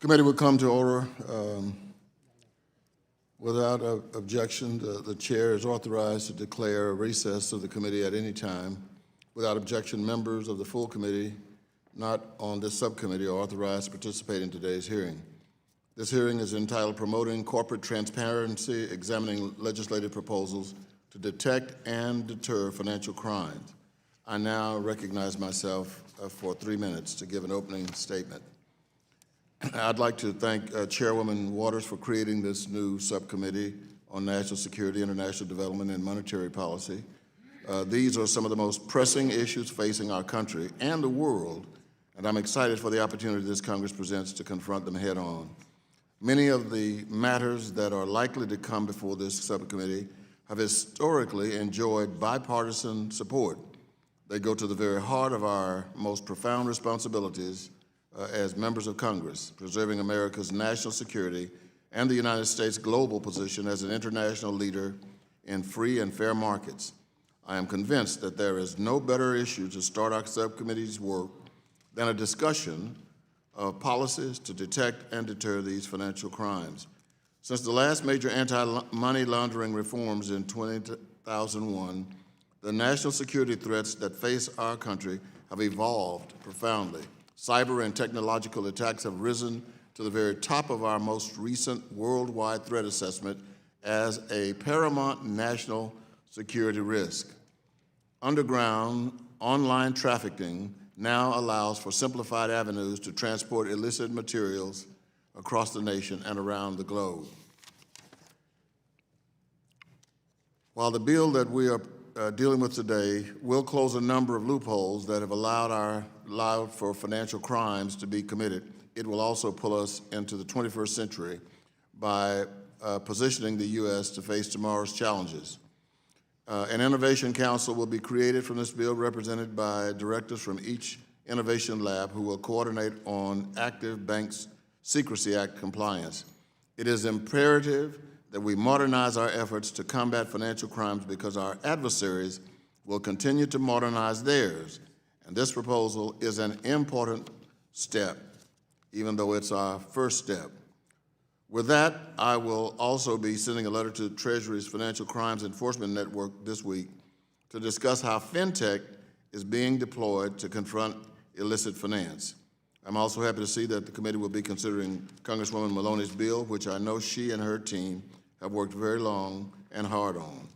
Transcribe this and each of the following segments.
Committee will come to order. Without objection, the chair is authorized to declare a recess of the committee at any time. Without objection, members of the full committee not on this subcommittee are authorized to participate in today's hearing. This hearing is entitled Promoting Corporate Transparency, Examining Legislative Proposals to Detect and Deter Financial Crimes. I now recognize myself for 3 minutes to give an opening statement. I'd like to thank Chairwoman Waters for creating this new subcommittee on national security, international development, and monetary policy. These are some of the most pressing issues facing our country and the world, and I'm excited for the opportunity this Congress presents to confront them head on. Many of the matters that are likely to come before this subcommittee have historically enjoyed bipartisan support. They go to the very heart of our most profound responsibilities as members of Congress, preserving America's national security and the United States' global position as an international leader in free and fair markets. I am convinced that there is no better issue to start our subcommittee's work than a discussion of policies to detect and deter these financial crimes. Since the last major anti-money laundering reforms in 2001, the national security threats that face our country have evolved profoundly. Cyber and technological attacks have risen to the very top of our most recent worldwide threat assessment as a paramount national security risk. Underground online trafficking now allows for simplified avenues to transport illicit materials across the nation and around the globe. While the bill that we are dealing with today will close a number of loopholes that have allowed for financial crimes to be committed, it will also pull us into the 21st century by positioning the U.S. to face tomorrow's challenges. An innovation council will be created from this bill, represented by directors from each innovation lab who will coordinate on active Banks Secrecy Act compliance. It is imperative that we modernize our efforts to combat financial crimes because our adversaries will continue to modernize theirs. And this proposal is an important step, even though it's our first step. With that, I will also be sending a letter to Treasury's Financial Crimes Enforcement Network this week to discuss how FinTech is being deployed to confront illicit finance. I'm also happy to see that the committee will be considering Congresswoman Maloney's bill, which I know she and her team have worked very long and hard on.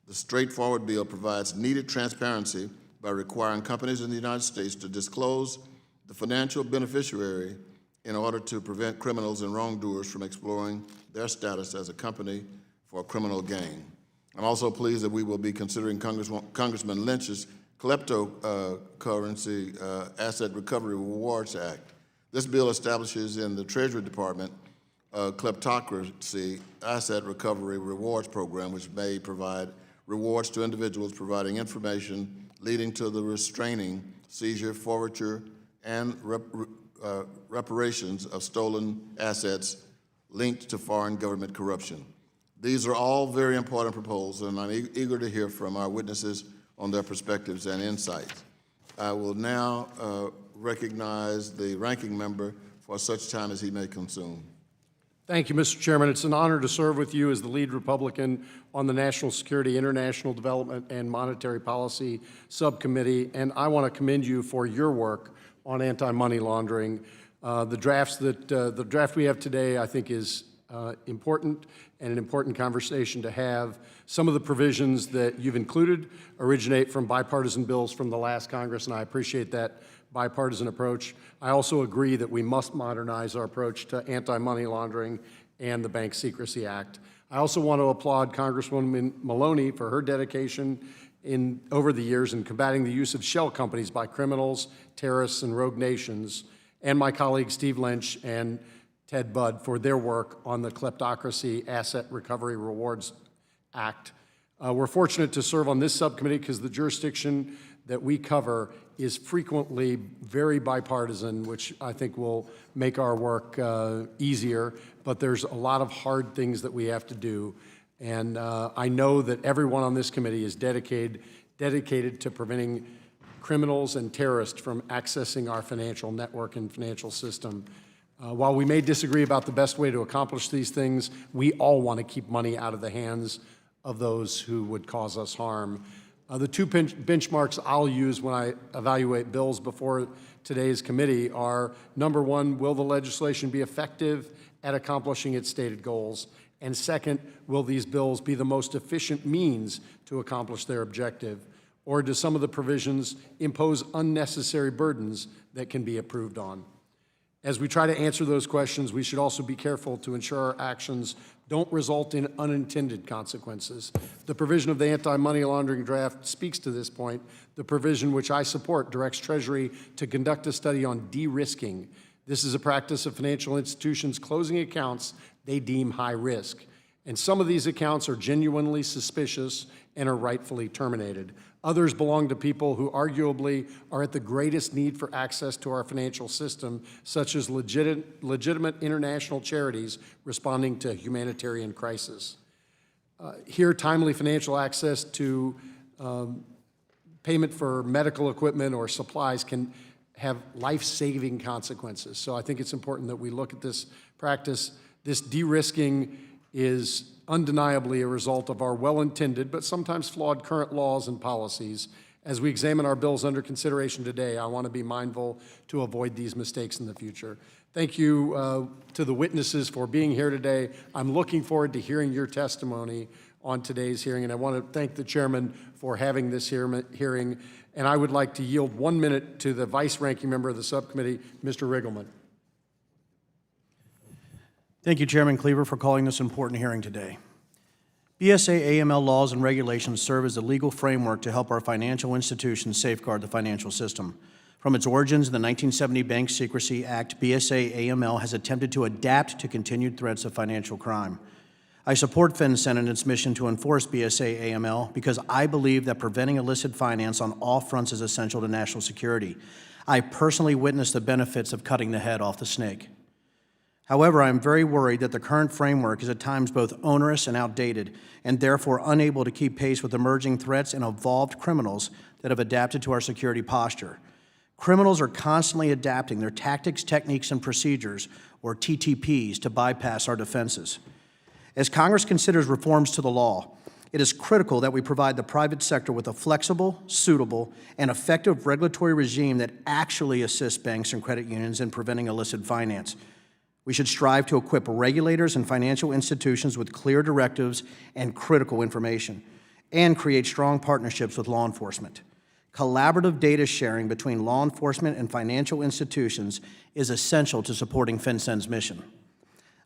The straightforward bill provides needed transparency by requiring companies in the United States to disclose the financial beneficiary in order to prevent criminals and wrongdoers from exploring their status as a company for a criminal gain. I'm also pleased that we will be considering Congressman Lynch's Cryptocurrency Asset Recovery Rewards Act. This bill establishes in the Treasury Department a Kleptocracy Asset Recovery Rewards Program, which may provide rewards to individuals providing information leading to the restraining, seizure, forfeiture, and reparations of stolen assets linked to foreign government corruption. These are all very important proposals, and I'm eager to hear from our witnesses on their perspectives and insights. I will now recognize the ranking member for such time as he may consume. Thank you, Mr. Chairman. It's an honor to serve with you as the lead Republican on the National Security, International Development, and Monetary Policy Subcommittee, and I want to commend you for your work on anti-money laundering. The draft we have today, I think, is important and an important conversation to have. Some of the provisions that you've included originate from bipartisan bills from the last Congress, and I appreciate that bipartisan approach. I also agree that we must modernize our approach to anti-money laundering and the Bank Secrecy Act. I also want to applaud Congresswoman Maloney for her dedication over the years in combating the use of shell companies by criminals, terrorists, and rogue nations, and my colleagues Steve Lynch and Ted Budd for their work on the Kleptocracy Asset Recovery Rewards Act. We're fortunate to serve on this subcommittee because the jurisdiction that we cover is frequently very bipartisan, which I think will make our work easier, but there's a lot of hard things that we have to do. And I know that everyone on this committee is dedicated to preventing criminals and terrorists from accessing our financial network and financial system. While we may disagree about the best way to accomplish these things, we all want to keep money out of the hands of those who would cause us harm. The two benchmarks I'll use when I evaluate bills before today's committee are, number one, will the legislation be effective at accomplishing its stated goals? And second, will these bills be the most efficient means to accomplish their objective? Or do some of the provisions impose unnecessary burdens that can be improved on? As we try to answer those questions, we should also be careful to ensure our actions don't result in unintended consequences. The provision of the anti-money laundering draft speaks to this point. The provision which I support directs Treasury to conduct a study on de-risking. This is a practice of financial institutions closing accounts they deem high risk. And some of these accounts are genuinely suspicious and are rightfully terminated. Others belong to people who arguably are at the greatest need for access to our financial system, such as legitimate international charities responding to humanitarian crisis. Here, timely financial access to payment for medical equipment or supplies can have life-saving consequences. So I think it's important that we look at this practice. This de-risking is undeniably a result of our well-intended but sometimes flawed current laws and policies. As we examine our bills under consideration today, I want to be mindful to avoid these mistakes in the future. Thank you to the witnesses for being here today. I'm looking forward to hearing your testimony on today's hearing, and I want to thank the chairman for having this hearing. And I would like to yield 1 minute to the vice-ranking member of the subcommittee, Mr. Riggleman. Thank you, Chairman Cleaver, for calling this important hearing today. BSA/AML laws and regulations serve as a legal framework to help our financial institutions safeguard the financial system. From its origins in the 1970 Bank Secrecy Act, BSA/AML has attempted to adapt to continued threats of financial crime. I support FinCEN in its mission to enforce BSA/AML because I believe that preventing illicit finance on all fronts is essential to national security. I personally witnessed the benefits of cutting the head off the snake. However, I am very worried that the current framework is at times both onerous and outdated, and therefore unable to keep pace with emerging threats and evolved criminals that have adapted to our security posture. Criminals are constantly adapting their tactics, techniques, and procedures, or TTPs, to bypass our defenses. As Congress considers reforms to the law, it is critical that we provide the private sector with a flexible, suitable, and effective regulatory regime that actually assists banks and credit unions in preventing illicit finance. We should strive to equip regulators and financial institutions with clear directives and critical information, and create strong partnerships with law enforcement. Collaborative data sharing between law enforcement and financial institutions is essential to supporting FinCEN's mission.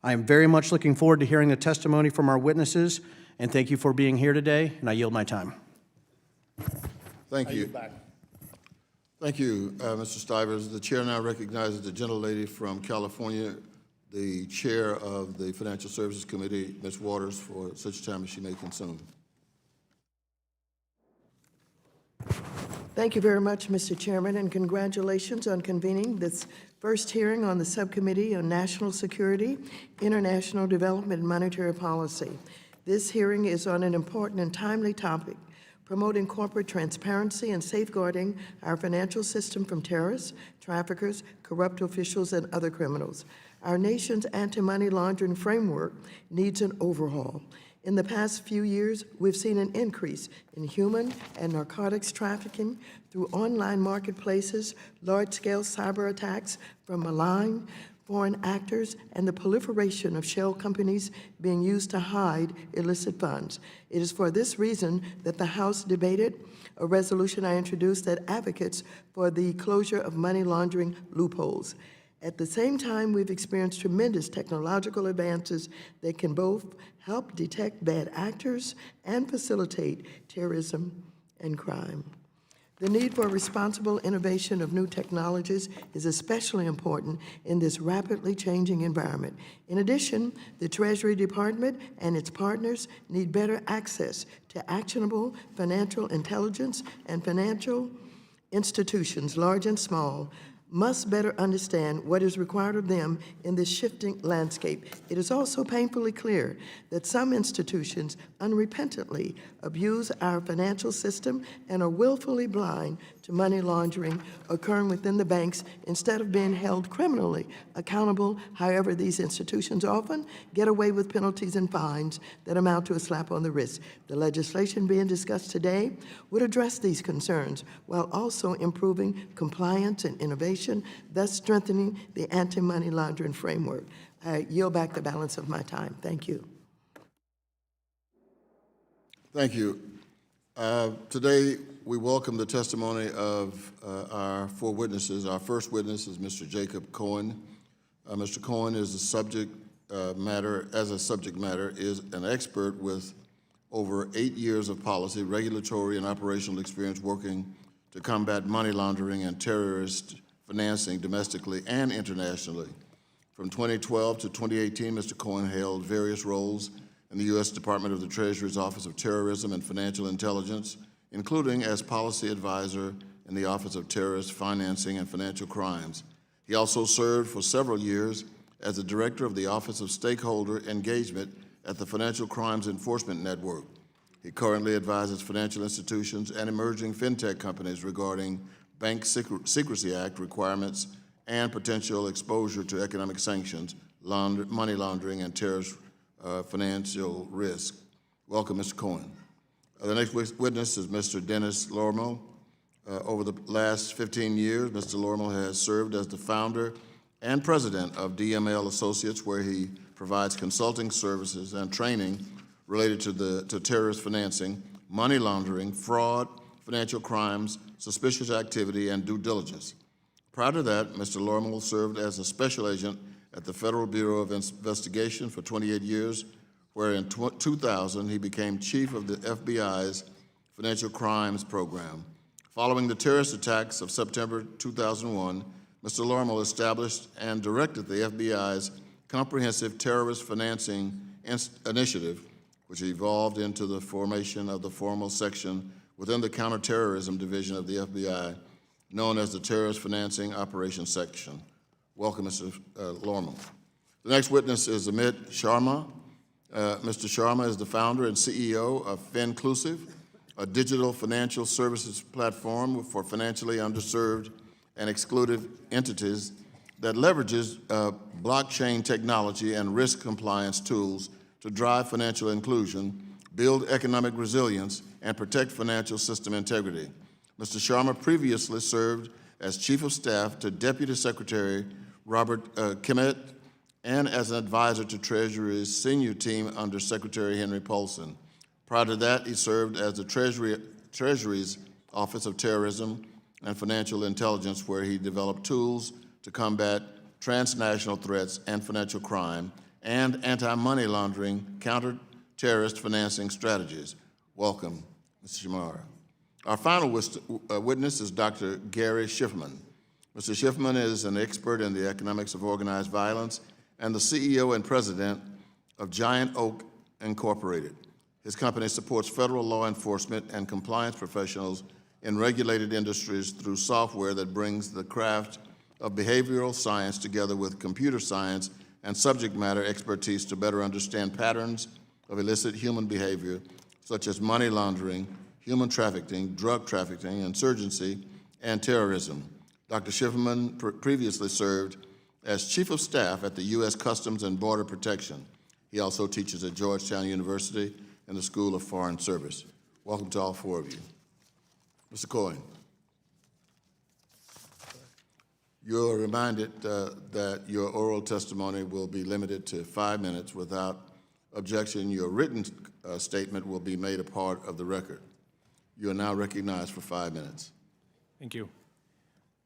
I am very much looking forward to hearing the testimony from our witnesses, and thank you for being here today, and I yield my time. Thank you. Thank you, Mr. Stivers. The chair now recognizes the gentlelady from California, the chair of the Financial Services Committee, Ms. Waters, for such time as she may consume. Thank you very much, Mr. Chairman, and congratulations on convening this first hearing on the Subcommittee on National Security, International Development, and Monetary Policy. This hearing is on an important and timely topic, promoting corporate transparency and safeguarding our financial system from terrorists, traffickers, corrupt officials, and other criminals. Our nation's anti-money laundering framework needs an overhaul. In the past few years, we've seen an increase in human and narcotics trafficking through online marketplaces, large-scale cyber attacks from malign foreign actors, and the proliferation of shell companies being used to hide illicit funds. It is for this reason that the House debated a resolution I introduced that advocates for the closure of money laundering loopholes. At the same time, we've experienced tremendous technological advances that can both help detect bad actors and facilitate terrorism and crime. The need for responsible innovation of new technologies is especially important in this rapidly changing environment. In addition, the Treasury Department and its partners need better access to actionable financial intelligence, and financial institutions, large and small, must better understand what is required of them in this shifting landscape. It is also painfully clear that some institutions unrepentantly abuse our financial system and are willfully blind to money laundering occurring within the banks instead of being held criminally accountable. However, these institutions often get away with penalties and fines that amount to a slap on the wrist. The legislation being discussed today would address these concerns while also improving compliance and innovation, thus strengthening the anti-money laundering framework. I yield back the balance of my time. Thank you. Thank you. Today, we welcome the testimony of our four witnesses. Our first witness is Mr. Jacob Cohen. Mr. Cohen is a subject matter is an expert with over 8 years of policy, regulatory, and operational experience working to combat money laundering and terrorist financing domestically and internationally. From 2012 to 2018, Mr. Cohen held various roles in the U.S. Department of the Treasury's Office of Terrorism and Financial Intelligence, including as policy advisor in the Office of Terrorist Financing and Financial Crimes. He also served for several years as the director of the Office of Stakeholder Engagement at the Financial Crimes Enforcement Network. He currently advises financial institutions and emerging fintech companies regarding Bank Secrecy Act requirements and potential exposure to economic sanctions, money laundering, and terrorist financial risk. Welcome, Mr. Cohen. The next witness is Mr. Dennis Lormel. Over the last 15 years, Mr. Lormel has served as the founder and president of DML Associates, where he provides consulting services and training related to terrorist financing, money laundering, fraud, financial crimes, suspicious activity, and due diligence. Prior to that, Mr. Lormel served as a special agent at the Federal Bureau of Investigation for 28 years, where in 2000 he became chief of the FBI's Financial Crimes Program. Following the terrorist attacks of September 2001, Mr. Lormel established and directed the FBI's Comprehensive Terrorist Financing Initiative, which evolved into the formation of the formal section within the Counterterrorism Division of the FBI, known as the Terrorist Financing Operations Section. Welcome, Mr. Lormel. The next witness is Sharma. Mr. Sharma is the founder and CEO of FinClusive, a digital financial services platform for financially underserved and excluded entities that leverages blockchain technology and risk compliance tools to drive financial inclusion, build economic resilience, and protect financial system integrity. Mr. Sharma previously served as Chief of Staff to Deputy Secretary Robert Kimmett and as an advisor to Treasury's senior team under Secretary Henry Paulson. Prior to that, he served as the Treasury's Office of Terrorism and Financial Intelligence, where he developed tools to combat transnational threats and financial crime and anti-money laundering, counter-terrorist financing strategies. Welcome, Mr. Sharma. Our final witness is Dr. Gary Schiffman. Mr. Schiffman is an expert in the economics of organized violence and the CEO and president of Giant Oak Incorporated. His company supports federal law enforcement and compliance professionals in regulated industries through software that brings the craft of behavioral science together with computer science and subject matter expertise to better understand patterns of illicit human behavior, such as money laundering, human trafficking, drug trafficking, insurgency, and terrorism. Dr. Schiffman previously served as Chief of Staff at the U.S. Customs and Border Protection. He also teaches at Georgetown University in the School of Foreign Service. Welcome to all four of you. Mr. Cohen, you're reminded that your oral testimony will be limited to 5 minutes. Without objection, your written statement will be made a part of the record. You are now recognized for 5 minutes. Thank you.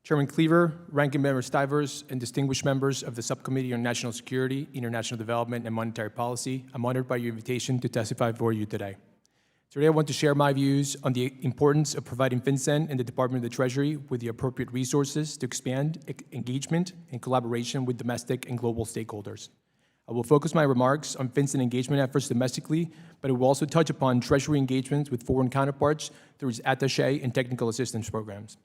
Chairman Cleaver, Ranking Member Stivers, and distinguished members of the Subcommittee on National Security, International Development, and Monetary Policy, I'm honored by your invitation to testify before you today. Today, I want to share my views on the importance of providing FinCEN and the Department of the Treasury with the appropriate resources to expand engagement and collaboration with domestic and global stakeholders. I will focus my remarks on FinCEN engagement efforts domestically, but it will also touch upon Treasury engagements with foreign counterparts through its attaché and technical assistance programs.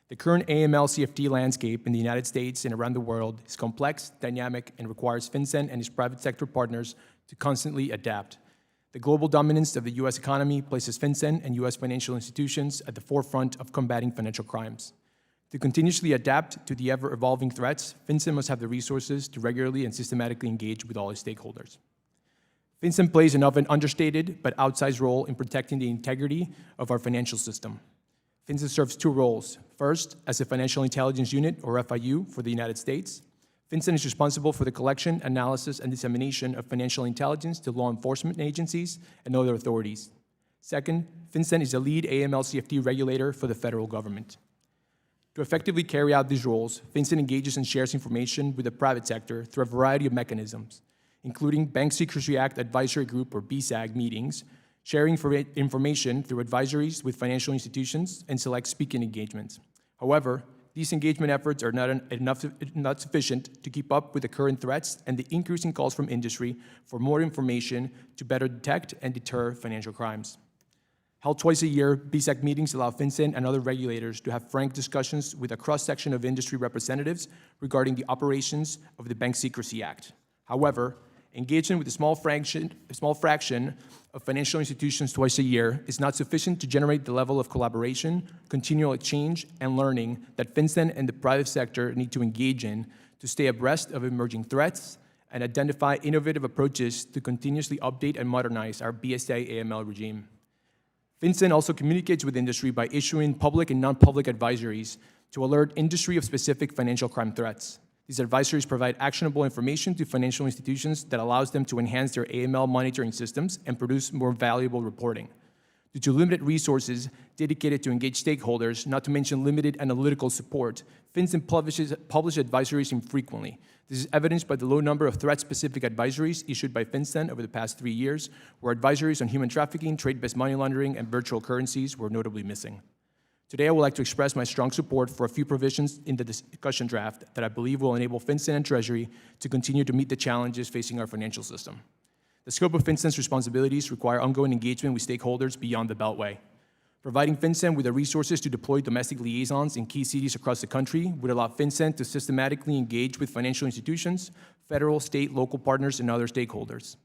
The current AML-CFT landscape in the United States and around the world is complex, dynamic, and requires FinCEN and its private sector partners to constantly adapt. The global dominance of the U.S. economy places FinCEN and U.S. financial institutions at the forefront of combating financial crimes. To continuously adapt to the ever-evolving threats, FinCEN must have the resources to regularly and systematically engage with all its stakeholders. FinCEN plays an often understated but outsized role in protecting the integrity of our financial system. FinCEN serves two roles. First, as a financial intelligence unit, or FIU, for the United States. FinCEN is responsible for the collection, analysis, and dissemination of financial intelligence to law enforcement agencies and other authorities. Second, FinCEN is the lead AML-CFT regulator for the federal government. To effectively carry out these roles, FinCEN engages and shares information with the private sector through a variety of mechanisms, including Bank Secrecy Act Advisory Group, or BSAG, meetings, sharing information through advisories with financial institutions, and select speaking engagements. However, these engagement efforts are not sufficient to keep up with the current threats and the increasing calls from industry for more information to better detect and deter financial crimes. Held twice a year, BSAC meetings allow FinCEN and other regulators to have frank discussions with a cross-section of industry representatives regarding the operations of the Bank Secrecy Act. However, engagement with a small fraction of financial institutions twice a year is not sufficient to generate the level of collaboration, continual exchange, and learning that FinCEN and the private sector need to engage in to stay abreast of emerging threats and identify innovative approaches to continuously update and modernize our BSA AML regime. FinCEN also communicates with industry by issuing public and non-public advisories to alert industry of specific financial crime threats. These advisories provide actionable information to financial institutions that allows them to enhance their AML monitoring systems and produce more valuable reporting. Due to limited resources dedicated to engage stakeholders, not to mention limited analytical support, FinCEN publish advisories infrequently. This is evidenced by the low number of threat-specific advisories issued by FinCEN over the past 3 years, where advisories on human trafficking, trade-based money laundering, and virtual currencies were notably missing. Today, I would like to express my strong support for a few provisions in the discussion draft that I believe will enable FinCEN and Treasury to continue to meet the challenges facing our financial system. The scope of FinCEN's responsibilities require ongoing engagement with stakeholders beyond the Beltway. Providing FinCEN with the resources to deploy domestic liaisons in key cities across the country would allow FinCEN to systematically engage with financial institutions, federal, state, local partners, and other stakeholders.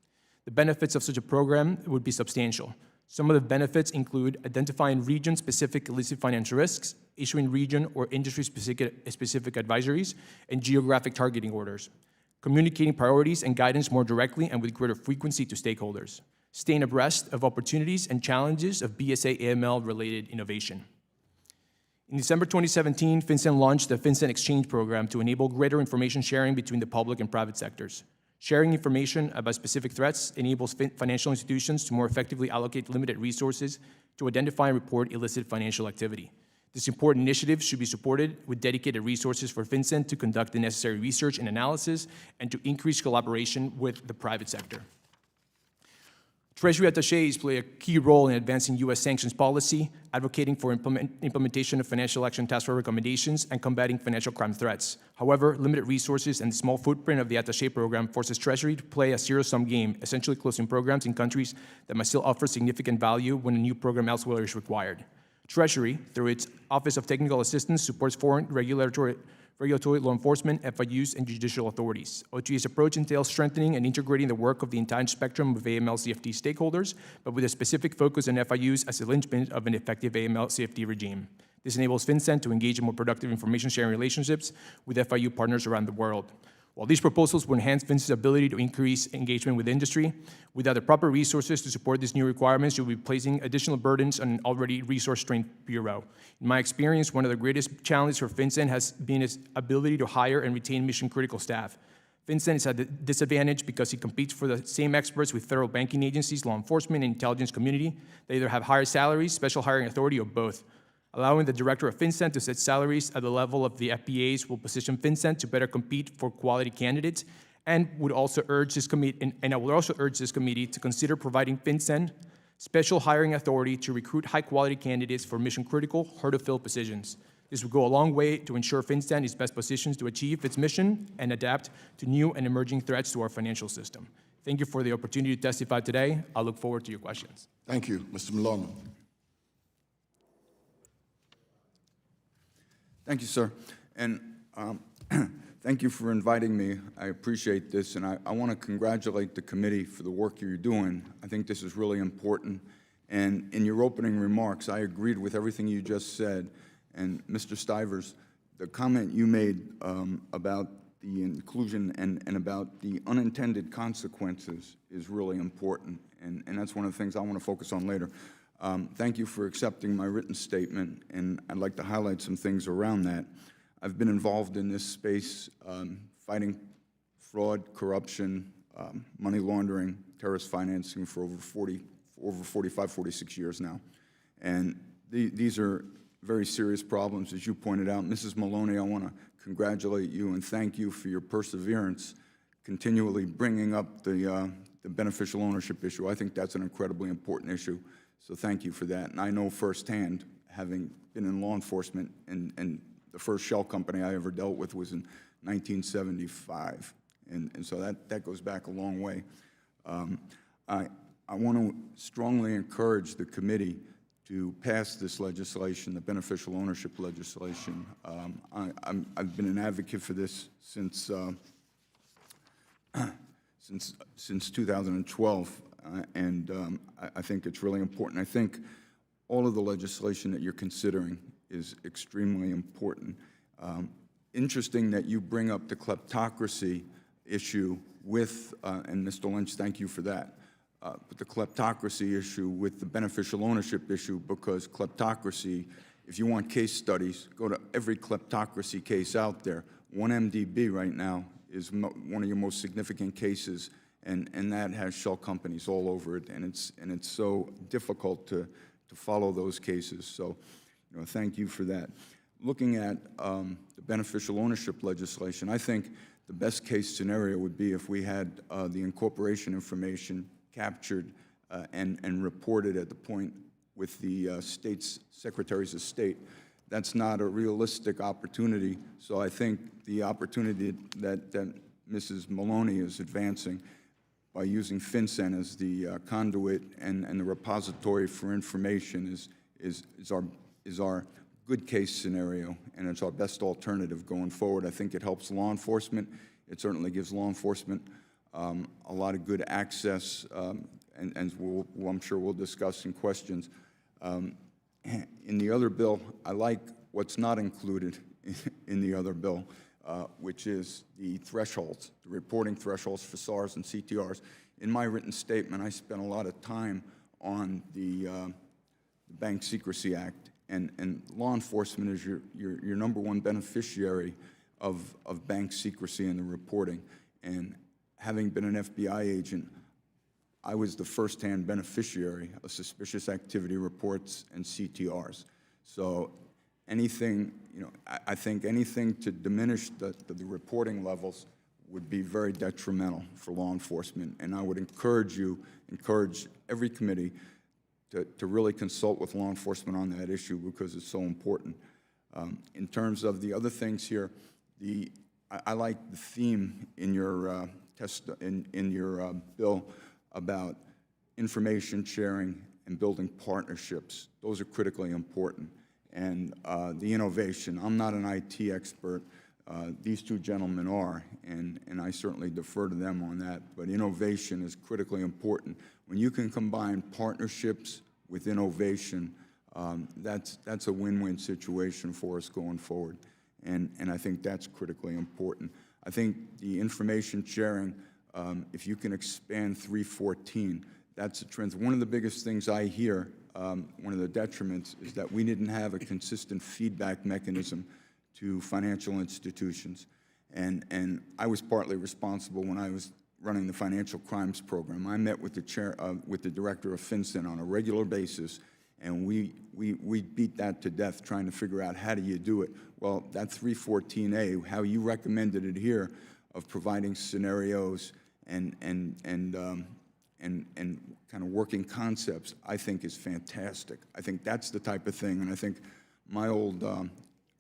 The benefits of such a program would be substantial. Some of the benefits include identifying region-specific illicit financial risks, issuing region or industry-specific advisories, and geographic targeting orders, communicating priorities and guidance more directly and with greater frequency to stakeholders, staying abreast of opportunities and challenges of BSA AML-related innovation. In December 2017, FinCEN launched the FinCEN Exchange Program to enable greater information sharing between the public and private sectors. Sharing information about specific threats enables financial institutions to more effectively allocate limited resources to identify and report illicit financial activity. This important initiative should be supported with dedicated resources for FinCEN to conduct the necessary research and analysis and to increase collaboration with the private sector. Treasury attachés play a key role in advancing U.S. sanctions policy, advocating for implementation of Financial Action Task Force recommendations, and combating financial crime threats. However, limited resources and the small footprint of the attaché program forces Treasury to play a zero-sum game, essentially closing programs in countries that might still offer significant value when a new program elsewhere is required. Treasury, through its Office of Technical Assistance, supports foreign regulatory law enforcement, FIUs, and judicial authorities. OTA's approach entails strengthening and integrating the work of the entire spectrum of AML-CFT stakeholders, but with a specific focus on FIUs as a linchpin of an effective AML-CFT regime. This enables FinCEN to engage in more productive information-sharing relationships with FIU partners around the world. While these proposals will enhance FinCEN's ability to increase engagement with industry, without the proper resources to support these new requirements, you'll be placing additional burdens on an already resource-strained bureau. In my experience, one of the greatest challenges for FinCEN has been its ability to hire and retain mission-critical staff. FinCEN is at a disadvantage because it competes for the same experts with federal banking agencies, law enforcement, and intelligence community. They either have higher salaries, special hiring authority, or both. Allowing the Director of FinCEN to set salaries at the level of the FBAs will position FinCEN to better compete for quality candidates, and would also urge this committee, and I would also urge this committee to consider providing FinCEN special hiring authority to recruit high-quality candidates for mission-critical, hard-to-fill positions. This would go a long way to ensure FinCEN is best positioned to achieve its mission and adapt to new and emerging threats to our financial system. Thank you for the opportunity to testify today. I look forward to your questions. Thank you. Mr. Maloney. Thank you, sir. And thank you for inviting me. I appreciate this, and I want to congratulate the committee for the work you're doing. I think this is really important. And in your opening remarks, I agreed with everything you just said. And Mr. Stivers, the comment you made about the inclusion and about the unintended consequences is really important. And that's one of the things I want to focus on later. Thank you for accepting my written statement, and I'd like to highlight some things around that. I've been involved in this space fighting fraud, corruption, money laundering, terrorist financing for over 45, 46 years now. And these are very serious problems, as you pointed out. Mrs. Maloney, I want to congratulate you and thank you for your perseverance, continually bringing up the beneficial ownership issue. I think that's an incredibly important issue, so thank you for that. And I know firsthand, having been in law enforcement, and the first shell company I ever dealt with was in 1975, and so that goes back a long way. I want to strongly encourage the committee to pass this legislation, the beneficial ownership legislation. I've been an advocate for this since 2012, and I think it's really important. I think all of the legislation that you're considering is extremely important. Interesting that you bring up the kleptocracy issue with, and Mr. Lynch, thank you for that, but the kleptocracy issue with the beneficial ownership issue, because kleptocracy, if you want case studies, go to every kleptocracy case out there. 1MDB right now is one of your most significant cases, and that has shell companies all over it, and it's so difficult to follow those cases. So, thank you for that. Looking at the beneficial ownership legislation, I think the best case scenario would be if we had the incorporation information captured and reported at the point with the state's secretaries of state. That's not a realistic opportunity, so I think the opportunity that Mrs. Maloney is advancing by using FinCEN as the conduit and the repository for information is our good case scenario, and it's our best alternative going forward. I think it helps law enforcement. It certainly gives law enforcement a lot of good access, and I'm sure we'll discuss in questions. In the other bill, I like what's not included in the other bill, which is the thresholds, the reporting thresholds for SARs and CTRs. In my written statement, I spent a lot of time on the Bank Secrecy Act, and law enforcement is your number one beneficiary of bank secrecy and the reporting. And having been an FBI agent, I was the first-hand beneficiary of suspicious activity reports and CTRs. So anything, I think anything to diminish the reporting levels would be very detrimental for law enforcement. And I would encourage every committee to really consult with law enforcement on that issue, because it's so important. In terms of the other things here, I like the theme in your bill about information sharing and building partnerships. Those are critically important. And the innovation, I'm not an IT expert. These two gentlemen are, and I certainly defer to them on that. But innovation is critically important. When you can combine partnerships with innovation, that's a win-win situation for us going forward. And I think that's critically important. I think the information sharing, if you can expand 314, that's a trend. One of the biggest things I hear, one of the detriments, is that we didn't have a consistent feedback mechanism to financial institutions. And I was partly responsible when I was running the financial crimes program. I met with the director of FinCEN on a regular basis, And we beat that to death trying to figure out how do you do it. Well, that 314A, how you recommended it here, of providing scenarios and kind of working concepts, I think is fantastic. I think that's the type of thing, and I think my old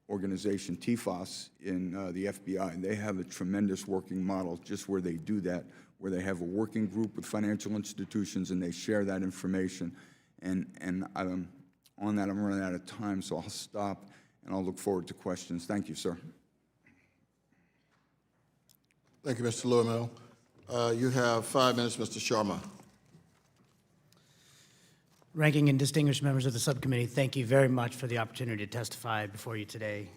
organization, TFOS, in the FBI, they have a tremendous working model just where they do that, where they have a working group with financial institutions and they share that information. And on that, I'm running out of time, so I'll stop and I'll look forward to questions. Thank you, sir. Thank you, Mr. Lormel. You have 5 minutes, Mr. Sharma. Ranking and distinguished members of the subcommittee, thank you very much for the opportunity to testify before you today.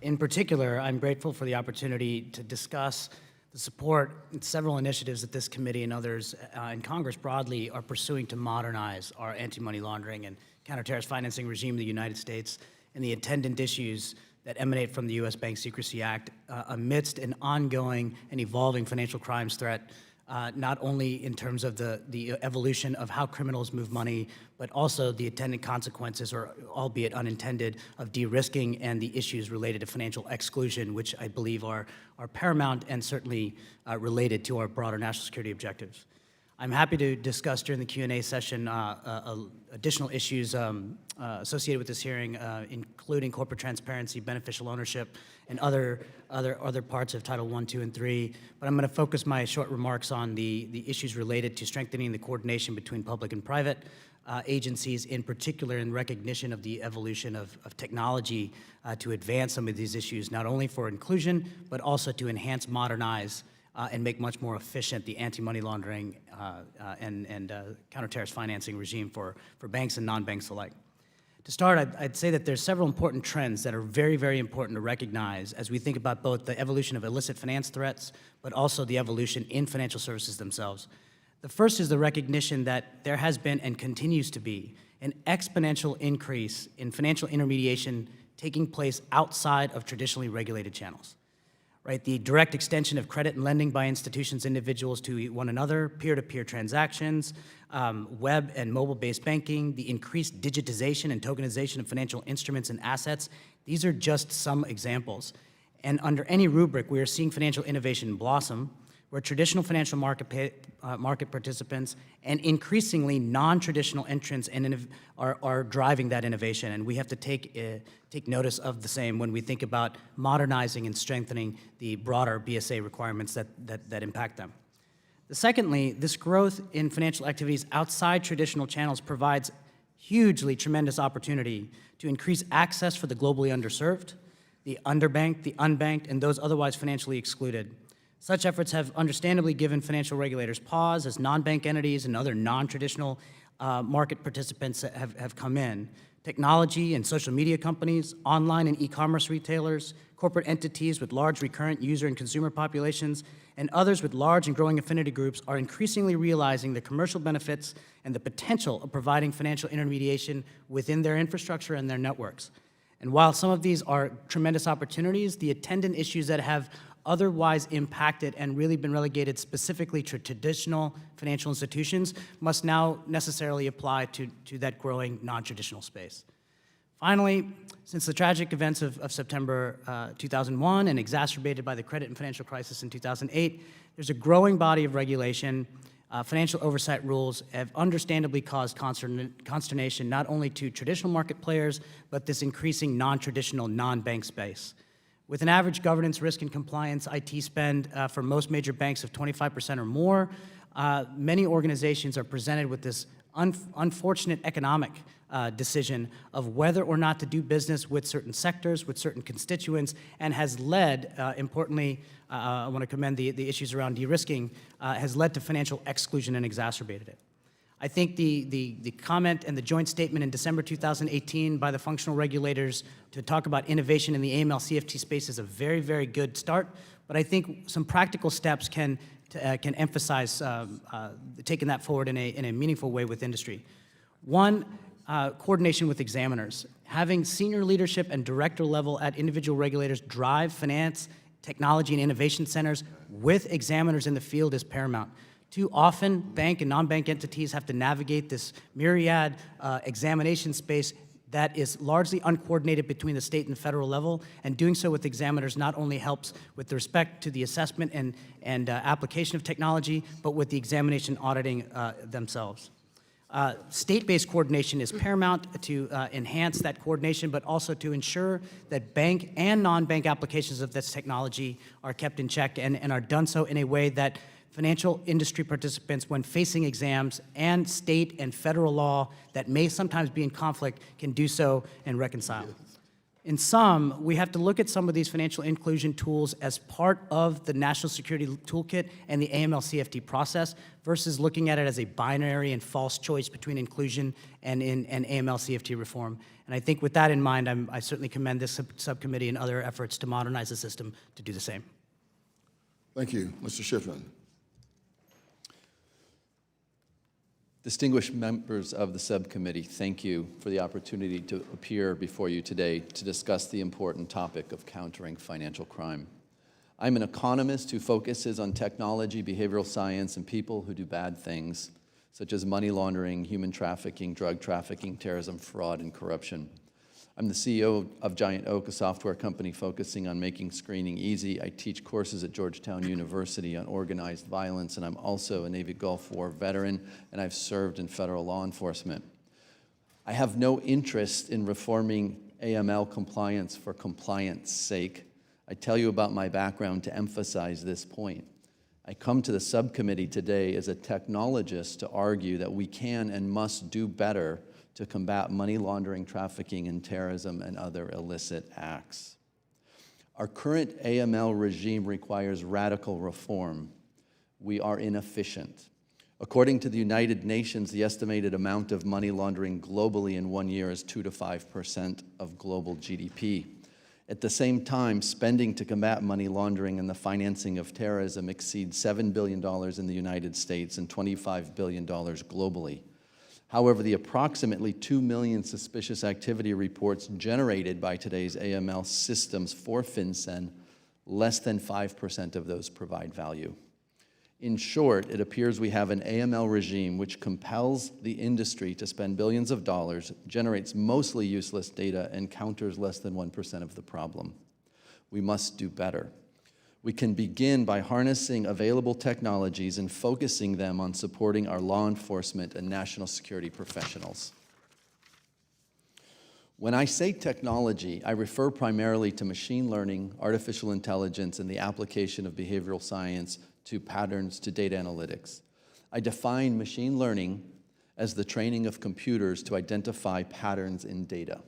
In particular, I'm grateful for the opportunity to discuss the support and several initiatives that this committee and others in Congress broadly are pursuing to modernize our anti-money laundering and counter-terrorist financing regime in the United States and the attendant issues that emanate from the U.S. Bank Secrecy Act amidst an ongoing and evolving financial crimes threat, not only in terms of the evolution of how criminals move money, but also the attendant consequences, or albeit unintended, of de-risking and the issues related to financial exclusion, which I believe are paramount and certainly related to our broader national security objectives. I'm happy to discuss during the Q&A session additional issues associated with this hearing, including corporate transparency, beneficial ownership, and other parts of Title I, II, and III. But I'm going to focus my short remarks on the issues related to strengthening the coordination between public and private agencies, in particular in recognition of the evolution of technology to advance some of these issues, not only for inclusion, but also to enhance, modernize, and make much more efficient the anti-money laundering and counter-terrorist financing regime for banks and non-banks alike. To start, I'd say that there's several important trends that are very, very important to recognize as we think about both the evolution of illicit finance threats, but also the evolution in financial services themselves. The first is the recognition that there has been and continues to be an exponential increase in financial intermediation taking place outside of traditionally regulated channels. Right, the direct extension of credit and lending by institutions, individuals to one another, peer-to-peer transactions, web and mobile-based banking, the increased digitization and tokenization of financial instruments and assets. These are just some examples. And under any rubric, we are seeing financial innovation blossom, where traditional financial market participants and increasingly non-traditional entrants are driving that innovation, and we have to take notice of the same when we think about modernizing and strengthening the broader BSA requirements that impact them. Secondly, this growth in financial activities outside traditional channels provides hugely tremendous opportunity to increase access for the globally underserved, the underbanked, the unbanked, and those otherwise financially excluded. Such efforts have understandably given financial regulators pause as non-bank entities and other non-traditional market participants have come in. Technology and social media companies, online and e-commerce retailers, corporate entities with large recurrent user and consumer populations, and others with large and growing affinity groups are increasingly realizing the commercial benefits and the potential of providing financial intermediation within their infrastructure and their networks. And while some of these are tremendous opportunities, the attendant issues that have otherwise impacted and really been relegated specifically to traditional financial institutions must now necessarily apply to that growing non-traditional space. Finally, since the tragic events of September 2001 and exacerbated by the credit and financial crisis in 2008, there's a growing body of regulation. Financial oversight rules have understandably caused consternation not only to traditional market players, but this increasing non-traditional, non-bank space. With an average governance, risk, and compliance IT spend for most major banks of 25% or more, many organizations are presented with this unfortunate economic decision of whether or not to do business with certain sectors, with certain constituents, and has led, importantly, I want to commend the issues around de-risking, has led to financial exclusion and exacerbated it. I think the comment and the joint statement in December 2018 by the functional regulators to talk about innovation in the AML-CFT space is a very, very good start, but I think some practical steps can emphasize taking that forward in a meaningful way with industry. One, coordination with examiners. Having senior leadership and director level at individual regulators drive finance, technology, and innovation centers with examiners in the field is paramount. Too often, bank and non-bank entities have to navigate this myriad examination space that is largely uncoordinated between the state and the federal level, and doing so with examiners not only helps with respect to the assessment and application of technology, but with the examination auditing themselves. State-based coordination is paramount to enhance that coordination, but also to ensure that bank and non-bank applications of this technology are kept in check and are done so in a way that financial industry participants, when facing exams and state and federal law that may sometimes be in conflict, can do so and reconcile. In sum, we have to look at some of these financial inclusion tools as part of the National Security Toolkit and the AML-CFT process versus looking at it as a binary and false choice between inclusion and AML-CFT reform. And I think with that in mind, I certainly commend this subcommittee and other efforts to modernize the system to do the same. Thank you. Mr. Schiffman. Distinguished members of the subcommittee, thank you for the opportunity to appear before you today to discuss the important topic of countering financial crime. I'm an economist who focuses on technology, behavioral science, and people who do bad things, such as money laundering, human trafficking, drug trafficking, terrorism, fraud, and corruption. I'm the CEO of Giant Oak, a software company focusing on making screening easy. I teach courses at Georgetown University on organized violence, and I'm also a Navy Gulf War veteran, and I've served in federal law enforcement. I have no interest in reforming AML compliance for compliance sake. I tell you about my background to emphasize this point. I come to the subcommittee today as a technologist to argue that we can and must do better to combat money laundering, trafficking, and terrorism and other illicit acts. Our current AML regime requires radical reform. We are inefficient. According to the United Nations, the estimated amount of money laundering globally in 1 year is 2 to 5% of global GDP. At the same time, spending to combat money laundering and the financing of terrorism exceeds $7 billion in the United States and $25 billion globally. However, the approximately 2 million suspicious activity reports generated by today's AML systems for FinCEN, less than 5% of those provide value. In short, it appears we have an AML regime which compels the industry to spend billions of dollars, generates mostly useless data, and counters less than 1% of the problem. We must do better. We can begin by harnessing available technologies and focusing them on supporting our law enforcement and national security professionals. When I say technology, I refer primarily to machine learning, artificial intelligence, and the application of behavioral science to patterns to data analytics. I define machine learning as the training of computers to identify patterns in data.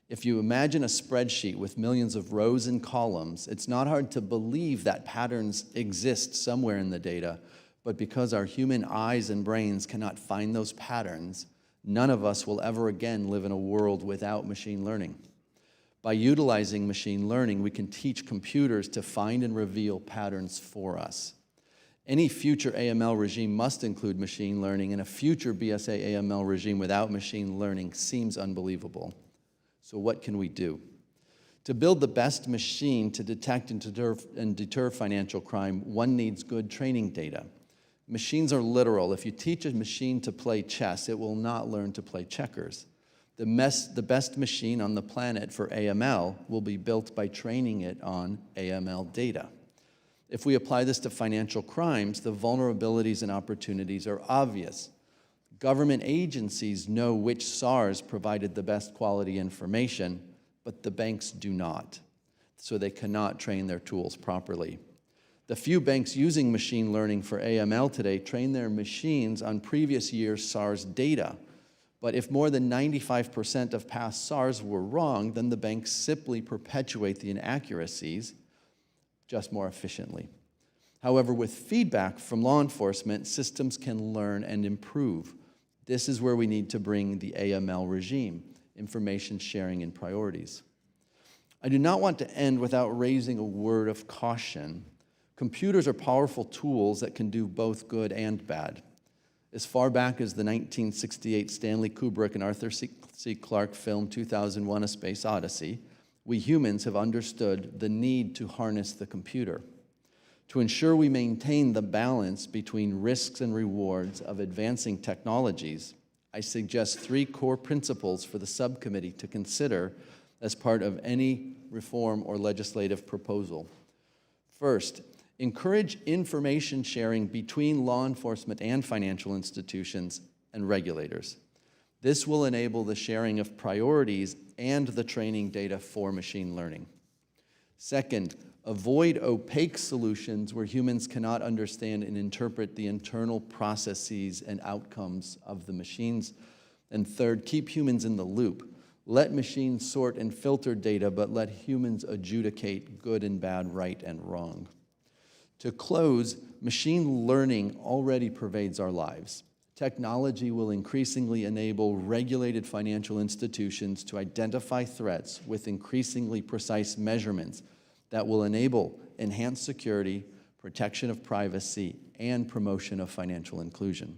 If you imagine a spreadsheet with millions of rows and columns, it's not hard to believe that patterns exist somewhere in the data, but because our human eyes and brains cannot find those patterns, none of us will ever again live in a world without machine learning. By utilizing machine learning, we can teach computers to find and reveal patterns for us. Any future AML regime must include machine learning, and a future BSA AML regime without machine learning seems unbelievable. So what can we do? To build the best machine to detect and deter financial crime, one needs good training data. Machines are literal. If you teach a machine to play chess, it will not learn to play checkers. The best machine on the planet for AML will be built by training it on AML data. If we apply this to financial crimes, the vulnerabilities and opportunities are obvious. Government agencies know which SARs provided the best quality information, but the banks do not, so they cannot train their tools properly. The few banks using machine learning for AML today train their machines on previous year's SARs data, but if more than 95% of past SARs were wrong, then the banks simply perpetuate the inaccuracies, just more efficiently. However, with feedback from law enforcement, systems can learn and improve. This is where we need to bring the AML regime, information sharing and priorities. I do not want to end without raising a word of caution. Computers are powerful tools that can do both good and bad. As far back as the 1968 Stanley Kubrick and Arthur C. Clarke film 2001: A Space Odyssey, we humans have understood the need to harness the computer. To ensure we maintain the balance between risks and rewards of advancing technologies, I suggest 3 core principles for the subcommittee to consider as part of any reform or legislative proposal. First, encourage information sharing between law enforcement and financial institutions and regulators. This will enable the sharing of priorities and the training data for machine learning. Second, avoid opaque solutions where humans cannot understand and interpret the internal processes and outcomes of the machines. And third, keep humans in the loop. Let machines sort and filter data, but let humans adjudicate good and bad, right and wrong. To close, machine learning already pervades our lives. Technology will increasingly enable regulated financial institutions to identify threats with increasingly precise measurements that will enable enhanced security, protection of privacy, and promotion of financial inclusion.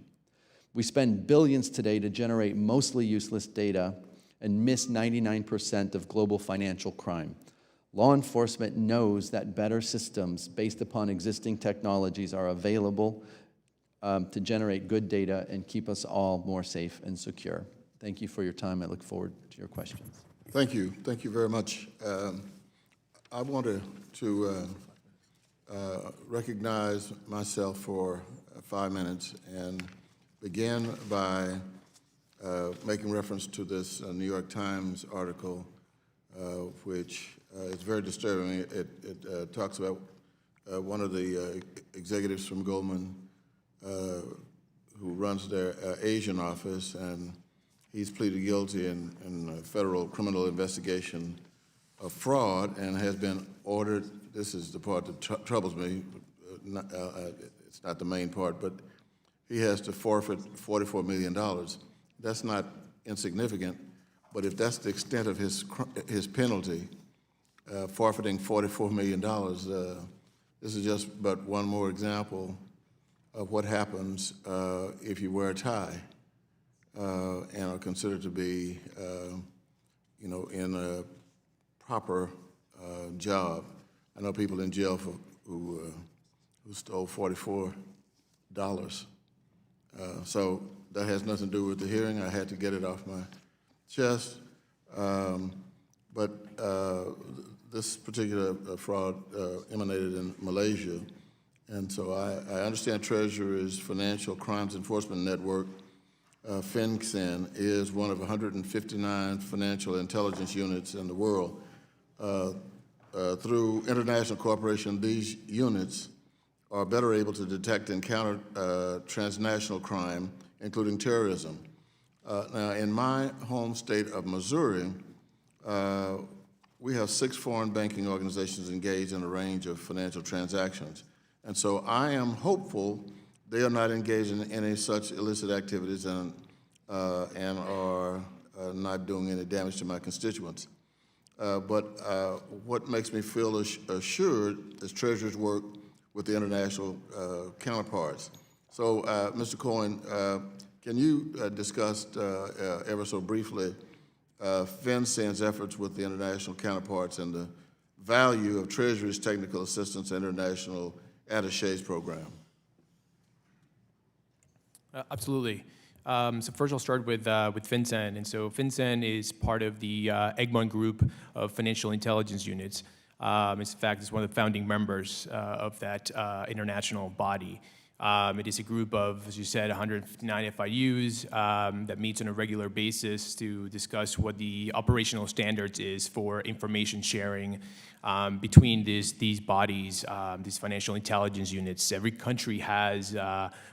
We spend billions today to generate mostly useless data and miss 99% of global financial crime. Law enforcement knows that better systems based upon existing technologies are available to generate good data and keep us all more safe and secure. Thank you for your time. I look forward to your questions. Thank you. Thank you very much. I wanted to recognize myself for 5 minutes and begin by making reference to this New York Times article, which is very disturbing. It talks about one of the executives from Goldman who runs their Asian office, and he's pleaded guilty in a federal criminal investigation of fraud and has been ordered. This is the part that troubles me. It's not the main part, but he has to forfeit $44 million. That's not insignificant, but if that's the extent of his penalty, forfeiting $44 million, this is just but one more example of what happens if you wear a tie and are considered to be, in a proper job. I know people in jail who stole $44. So that has nothing to do with the hearing. I had to get it off my chest. But this particular fraud emanated in Malaysia. And so I understand Treasurer's Financial Crimes Enforcement Network, FinCEN, is one of 159 financial intelligence units in the world. Through international cooperation, these units are better able to detect and counter transnational crime, including terrorism. Now, in my home state of Missouri, we have 6 foreign banking organizations engaged in a range of financial transactions. And so I am hopeful they are not engaged in any such illicit activities and are not doing any damage to my constituents. But what makes me feel assured is Treasurer's work with the international counterparts. So, Mr. Cohen, can you discuss ever so briefly FinCEN's efforts with the international counterparts and the value of Treasury's technical assistance and international attaches program? Absolutely. So first I'll start with FinCEN. And so FinCEN is part of the Egmont Group of financial intelligence units. In fact, it's one of the founding members of that international body. It is a group of, as you said, 159 FIUs that meets on a regular basis to discuss what the operational standards is for information sharing between these bodies, these financial intelligence units. Every country has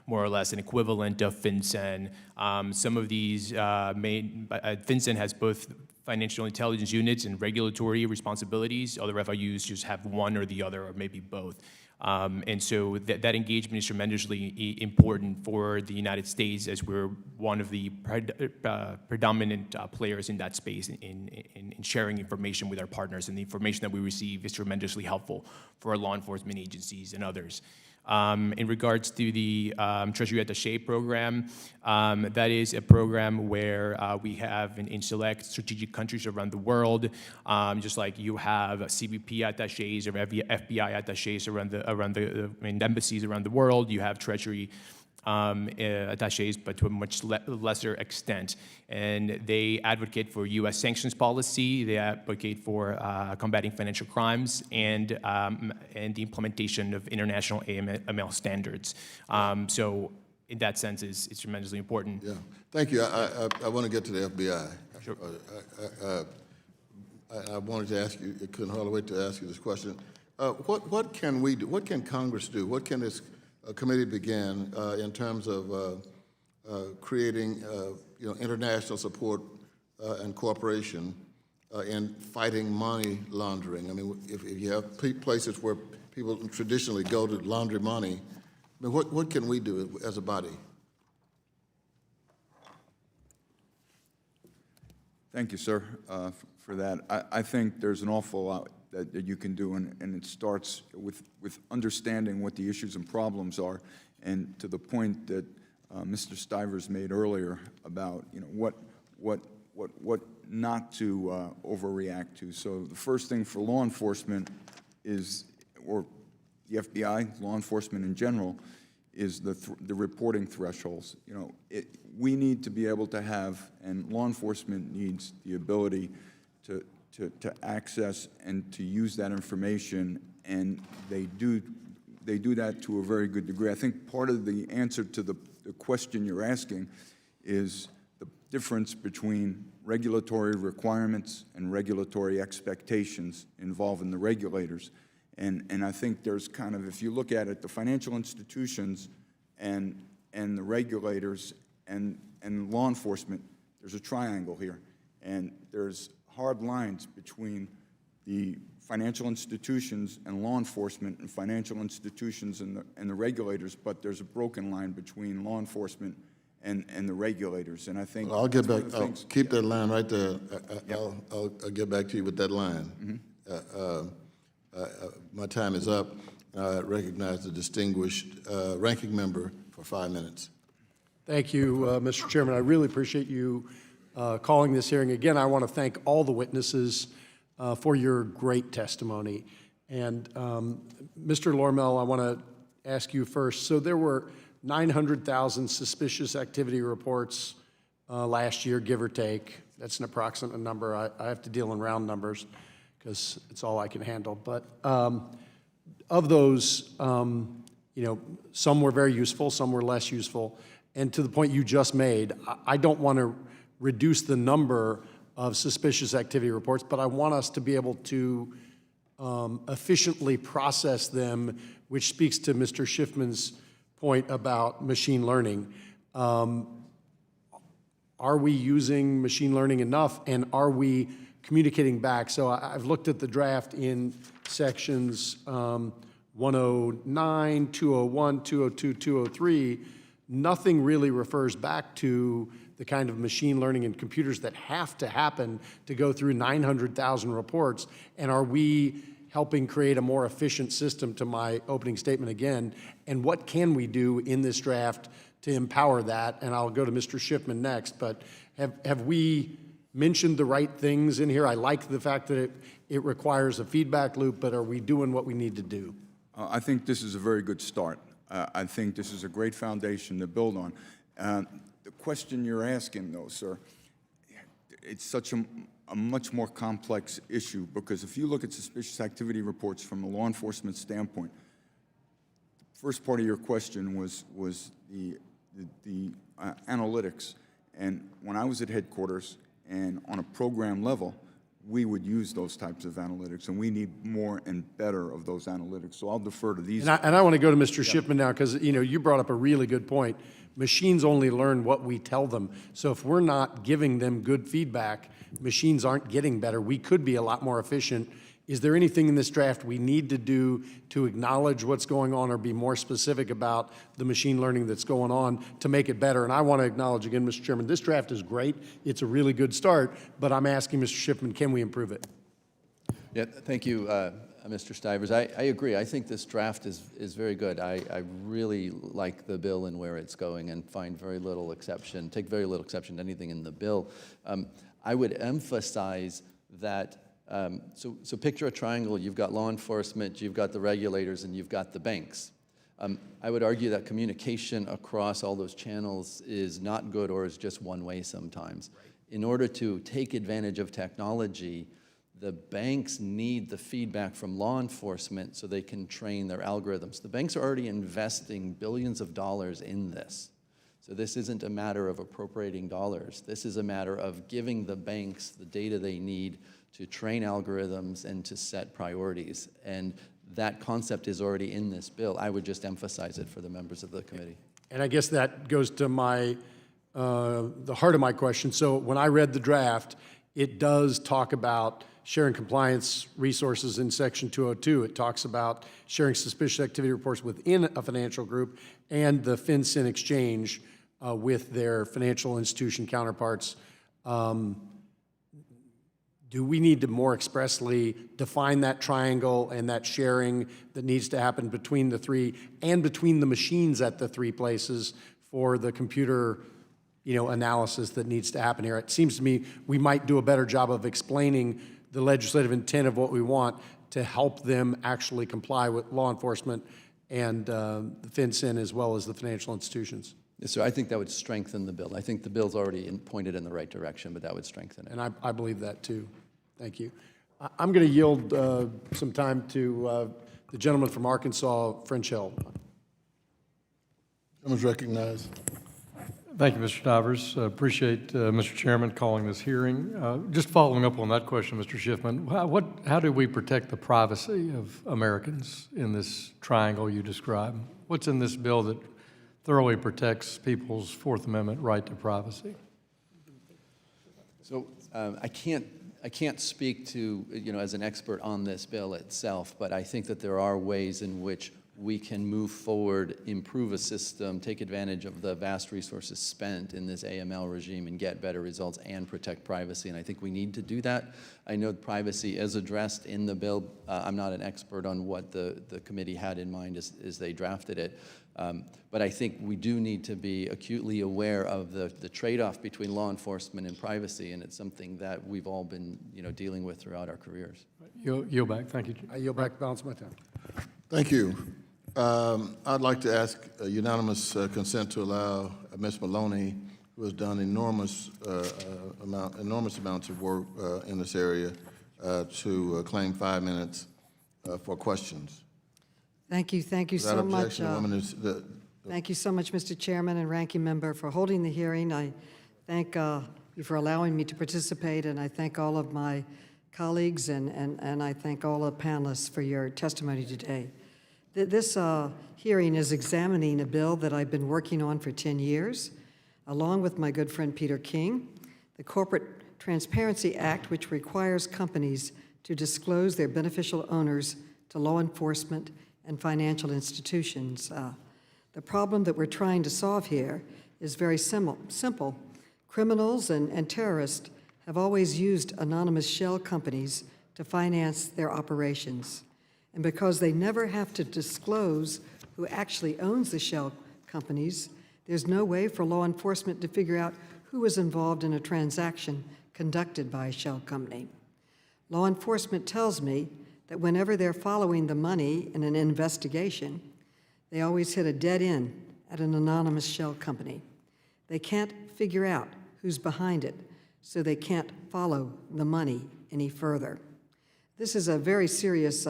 more or less an equivalent of FinCEN. Some of these FinCEN has both financial intelligence units and regulatory responsibilities. Other FIUs just have one or the other, or maybe both. And so that engagement is tremendously important for the United States, as we're one of the predominant players in that space in sharing information with our partners. And the information that we receive is tremendously helpful for our law enforcement agencies and others. In regards to the Treasury Attaché program, that is a program where we have in select strategic countries around the world, just like you have CBP attachés or FBI attachés around the embassies around the world, you have Treasury attachés, but to a much lesser extent. And they advocate for U.S. sanctions policy, they advocate for combating financial crimes, and the implementation of international AML standards. So in that sense, it's tremendously important. Yeah, thank you. I want to get to the FBI. Sure. I wanted to ask you, I couldn't hardly wait to ask you this question. What can we do? What can Congress do? What can this committee begin in terms of creating international support and cooperation in fighting money laundering? I mean, if you have places where people traditionally go to launder money, I mean, what can we do as a body? Thank you, sir, for that. I think there's an awful lot that you can do, and it starts with understanding what the issues and problems are, and to the point that Mr. Stivers made earlier about what not to overreact to. So the first thing for law enforcement is, or the FBI, law enforcement in general, is the reporting thresholds. We need to be able to have, and law enforcement needs the ability to access and to use that information, and they do that to a very good degree. I think part of the answer to the question you're asking is the difference between regulatory requirements and regulatory expectations involving the regulators. And I think there's kind of, if you look at it, the financial institutions and the regulators and law enforcement, there's a triangle here. And there's hard lines between the financial institutions and law enforcement, and financial institutions and the regulators, but there's a broken line between law enforcement and the regulators. And I think I'll get back. I'll keep that line right there. I'll get back to you with that line. My time is up. I recognize the distinguished ranking member for 5 minutes. Thank you, Mr. Chairman. I really appreciate you calling this hearing. Again, I want to thank all the witnesses for your great testimony. And Mr. Lormel, I want to ask you first. So there were 900,000 suspicious activity reports last year, give or take. That's an approximate number. I have to deal in round numbers because it's all I can handle. But of those, some were very useful, some were less useful. And to the point you just made, I don't want to reduce the number of suspicious activity reports, but I want us to be able to efficiently process them, which speaks to Mr. Schiffman's point about machine learning. Are we using machine learning enough, and are we communicating back? So I've looked at the draft in sections 109, 201, 202, 203. Nothing really refers back to the kind of machine learning and computers that have to happen to go through 900,000 reports. And are we helping create a more efficient system, to my opening statement again? And what can we do in this draft to empower that? And I'll go to Mr. Schiffman next, but have we mentioned the right things in here? I like the fact that it requires a feedback loop, but are we doing what we need to do? I think this is a very good start. I think this is a great foundation to build on. The question you're asking, though, sir, it's such a much more complex issue, because if you look at suspicious activity reports from a law enforcement standpoint, the first part of your question was the analytics. And when I was at headquarters and on a program level, we would use those types of analytics, and we need more and better of those analytics. So I'll defer to these. And I want to go to Mr. Schiffman now, because you brought up a really good point. Machines only learn what we tell them. So if we're not giving them good feedback, machines aren't getting better. We could be a lot more efficient. Is there anything in this draft we need to do to acknowledge what's going on, or be more specific about the machine learning that's going on to make it better? And I want to acknowledge again, Mr. Chairman, this draft is great. It's a really good start, but I'm asking Mr. Schiffman, can we improve it? Yeah, thank you, Mr. Stivers. I agree. I think this draft is very good. I really like the bill and where it's going and find very little exception, take very little exception to anything in the bill. I would emphasize that, so picture a triangle. You've got law enforcement, you've got the regulators, and you've got the banks. I would argue that communication across all those channels is not good or is just one way sometimes. In order to take advantage of technology, the banks need the feedback from law enforcement so they can train their algorithms. The banks are already investing billions of dollars in this. So this isn't a matter of appropriating dollars. This is a matter of giving the banks the data they need to train algorithms and to set priorities. And that concept is already in this bill. I would just emphasize it for the members of the committee. And I guess that goes to my, the heart of my question. So when I read the draft, it does talk about sharing compliance resources in Section 202. It talks about sharing suspicious activity reports within a financial group and the FinCEN exchange with their financial institution counterparts. Do we need to more expressly define that triangle and that sharing that needs to happen between the three and between the machines at the three places for the computer, analysis that needs to happen here? It seems to me we might do a better job of explaining the legislative intent of what we want to help them actually comply with law enforcement and the FinCEN as well as the financial institutions. Yes, sir. I think that would strengthen the bill. I think the bill's already pointed in the right direction, but that would strengthen it. And I believe that too. Thank you. I'm going to yield some time to the gentleman from Arkansas, French Hill. Gentleman's recognized. Thank you, Mr. Stivers. Appreciate Mr. Chairman calling this hearing. Just following up on that question, Mr. Schiffman, how do we protect the privacy of Americans in this triangle you described? What's in this bill that thoroughly protects people's Fourth Amendment right to privacy? So I can't speak to, as an expert on this bill itself, but I think that there are ways in which we can move forward, improve a system, take advantage of the vast resources spent in this AML regime and get better results and protect privacy. And I think we need to do that. I know privacy is addressed in the bill. I'm not an expert on what the committee had in mind as they drafted it. But I think we do need to be acutely aware of the trade-off between law enforcement and privacy, and it's something that we've all been dealing with throughout our careers. Yield back. Thank you. I yield back the balance of my time. Thank you. I'd like to ask unanimous consent to allow Ms. Maloney, who has done enormous amounts of work in this area, to claim 5 minutes for questions. Thank you Without so much. objection, the woman is Thank you so much, Mr. Chairman and Ranking Member, for holding the hearing. I thank you for allowing me to participate, and I thank all of my colleagues and I thank all the panelists for your testimony today. This hearing is examining a bill that I've been working on for 10 years, along with my good friend Peter King, the Corporate Transparency Act, which requires companies to disclose their beneficial owners to law enforcement and financial institutions. The problem that we're trying to solve here is very simple. Criminals and terrorists have always used anonymous shell companies to finance their operations. And because they never have to disclose who actually owns the shell companies, there's no way for law enforcement to figure out who was involved in a transaction conducted by a shell company. Law enforcement tells me that whenever they're following the money in an investigation, they always hit a dead end at an anonymous shell company. They can't figure out who's behind it, so they can't follow the money any further. This is a very serious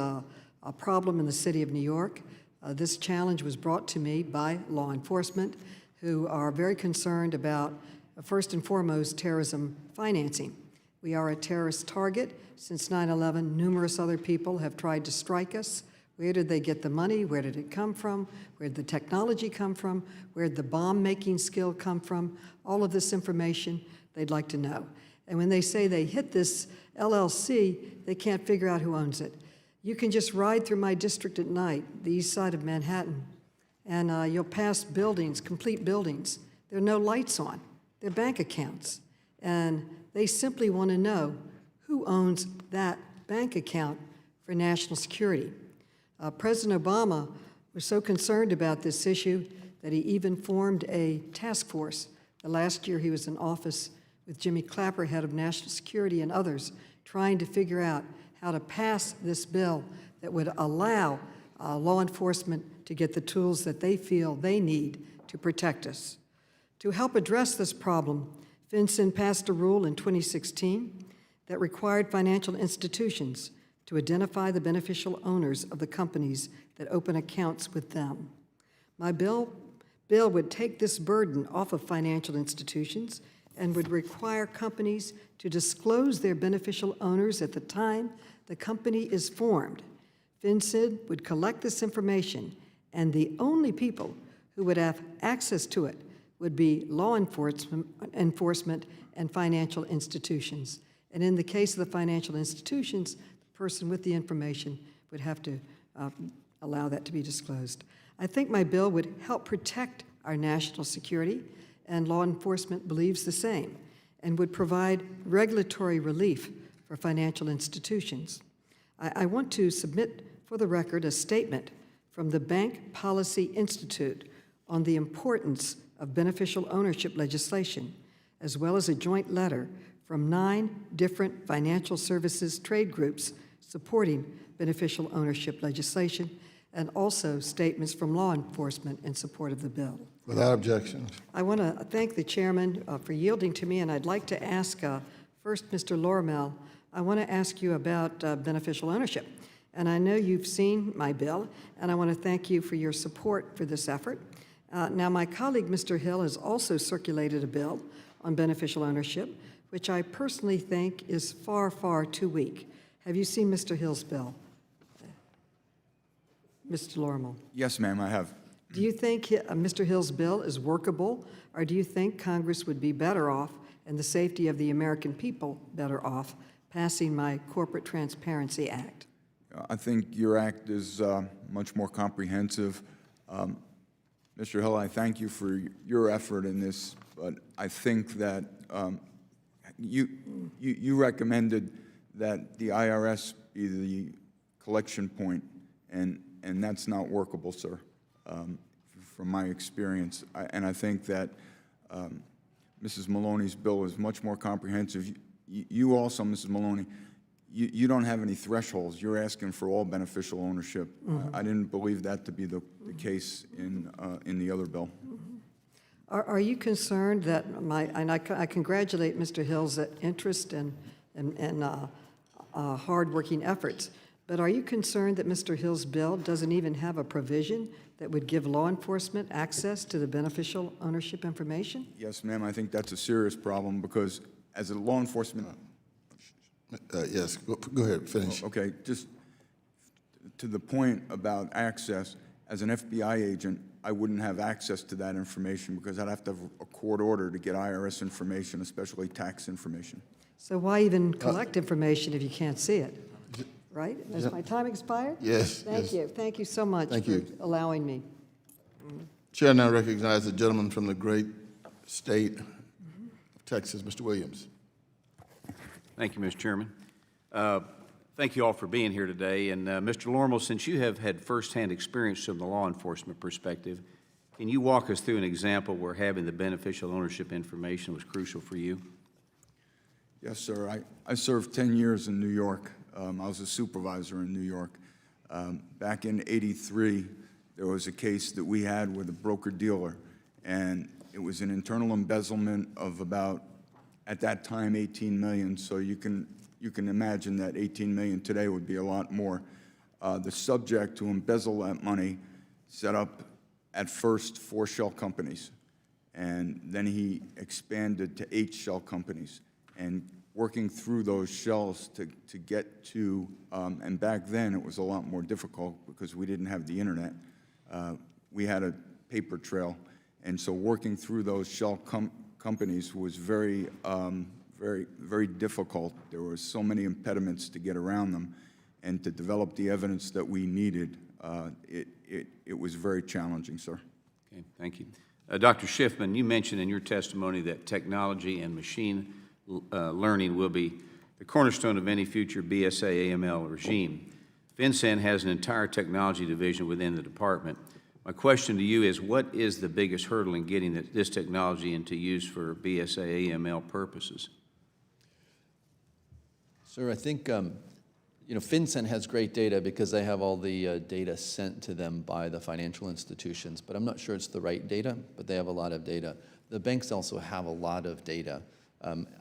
problem in the city of New York. This challenge was brought to me by law enforcement, who are very concerned about, first and foremost, terrorism financing. We are a terrorist target. Since 9/11, numerous other people have tried to strike us. Where did they get the money? Where did it come from? Where did the technology come from? Where did the bomb-making skill come from? All of this information they'd like to know. And when they say they hit this LLC, they can't figure out who owns it. You can just ride through my district at night, the east side of Manhattan, and you'll pass buildings, complete buildings. There are no lights on. They're bank accounts. And they simply want to know who owns that bank account for national security. President Obama was so concerned about this issue that he even formed a task force the last year he was in office with Jimmy Clapper, head of national security, and others, trying to figure out how to pass this bill that would allow law enforcement to get the tools that they feel they need to protect us. To help address this problem, FinCEN passed a rule in 2016 that required financial institutions to identify the beneficial owners of the companies that open accounts with them. My bill would take this burden off of financial institutions and would require companies to disclose their beneficial owners at the time the company is formed. FinCEN would collect this information, and the only people who would have access to it would be law enforcement and financial institutions. And in the case of the financial institutions, the person with the information would have to allow that to be disclosed. I think my bill would help protect our national security, and law enforcement believes the same, and would provide regulatory relief for financial institutions. I want to submit for the record a statement from the Bank Policy Institute on the importance of beneficial ownership legislation, as well as a joint letter from 9 different financial services trade groups supporting beneficial ownership legislation, and also statements from law enforcement in support of the bill. Without objection. I want to thank the chairman for yielding to me, and I'd like to ask first Mr. Lormel, I want to ask you about beneficial ownership. And I know you've seen my bill, and I want to thank you for your support for this effort. Now, my colleague, Mr. Hill, has also circulated a bill on beneficial ownership, which I personally think is far, far too weak. Have you seen Mr. Hill's bill? Mr. Lormel. Yes, ma'am, I have. Do you think Mr. Hill's bill is workable, or do you think Congress would be better off and the safety of the American people better off passing my Corporate Transparency Act? I think your act is much more comprehensive. Mr. Hill, I thank you for your effort in this, but I think that you recommended that the IRS be the collection point, and that's not workable, sir, from my experience. And I think that Mrs. Maloney's bill is much more comprehensive. You also, Mrs. Maloney, you don't have any thresholds. You're asking for all beneficial ownership. I didn't believe that to be the case in the other bill. Are you concerned that I congratulate Mr. Hill's interest and hard-working efforts, but are you concerned that Mr. Hill's bill doesn't even have a provision that would give law enforcement access to the beneficial ownership information? Yes, ma'am, I think that's a serious problem because as a law enforcement... Yes, go ahead, finish. Okay, just to the point about access, as an FBI agent, I wouldn't have access to that information because I'd have to have a court order to get IRS information, especially tax information. So why even collect information if you can't see it? Right? Has my time expired? Yes. Thank you. Thank you so much Thank for you. allowing me. Chair now recognizes the gentleman from the great state of Texas, Mr. Williams. Thank you, Mr. Chairman. Thank you all for being here today. And Mr. Lormel, since you have had firsthand experience from the law enforcement perspective, can you walk us through an example where having the beneficial ownership information was crucial for you? Yes, sir. I served 10 years in New York. I was a supervisor in New York. Back in '83, there was a case that we had with a broker-dealer, and it was an internal embezzlement of about, at that time, 18 million. So you can imagine that 18 million today would be a lot more. The subject to embezzle that money set up at first 4 shell companies, and then he expanded to 8 shell companies, and working through those shells to get to, and back then it was a lot more difficult because we didn't have the internet. We had a paper trail, and so working through those shell companies was very, very difficult. There were so many impediments to get around them, and to develop the evidence that we needed, it was very challenging, sir. Okay, thank you. Dr. Schiffman, you mentioned in your testimony that technology and machine learning will be the cornerstone of any future BSA-AML regime. FinCEN has an entire technology division within the department. My question to you is, what is the biggest hurdle in getting this technology into use for BSA AML purposes? Sir, I think, FinCEN has great data because they have all the data sent to them by the financial institutions, but I'm not sure it's the right data, but they have a lot of data. The banks also have a lot of data.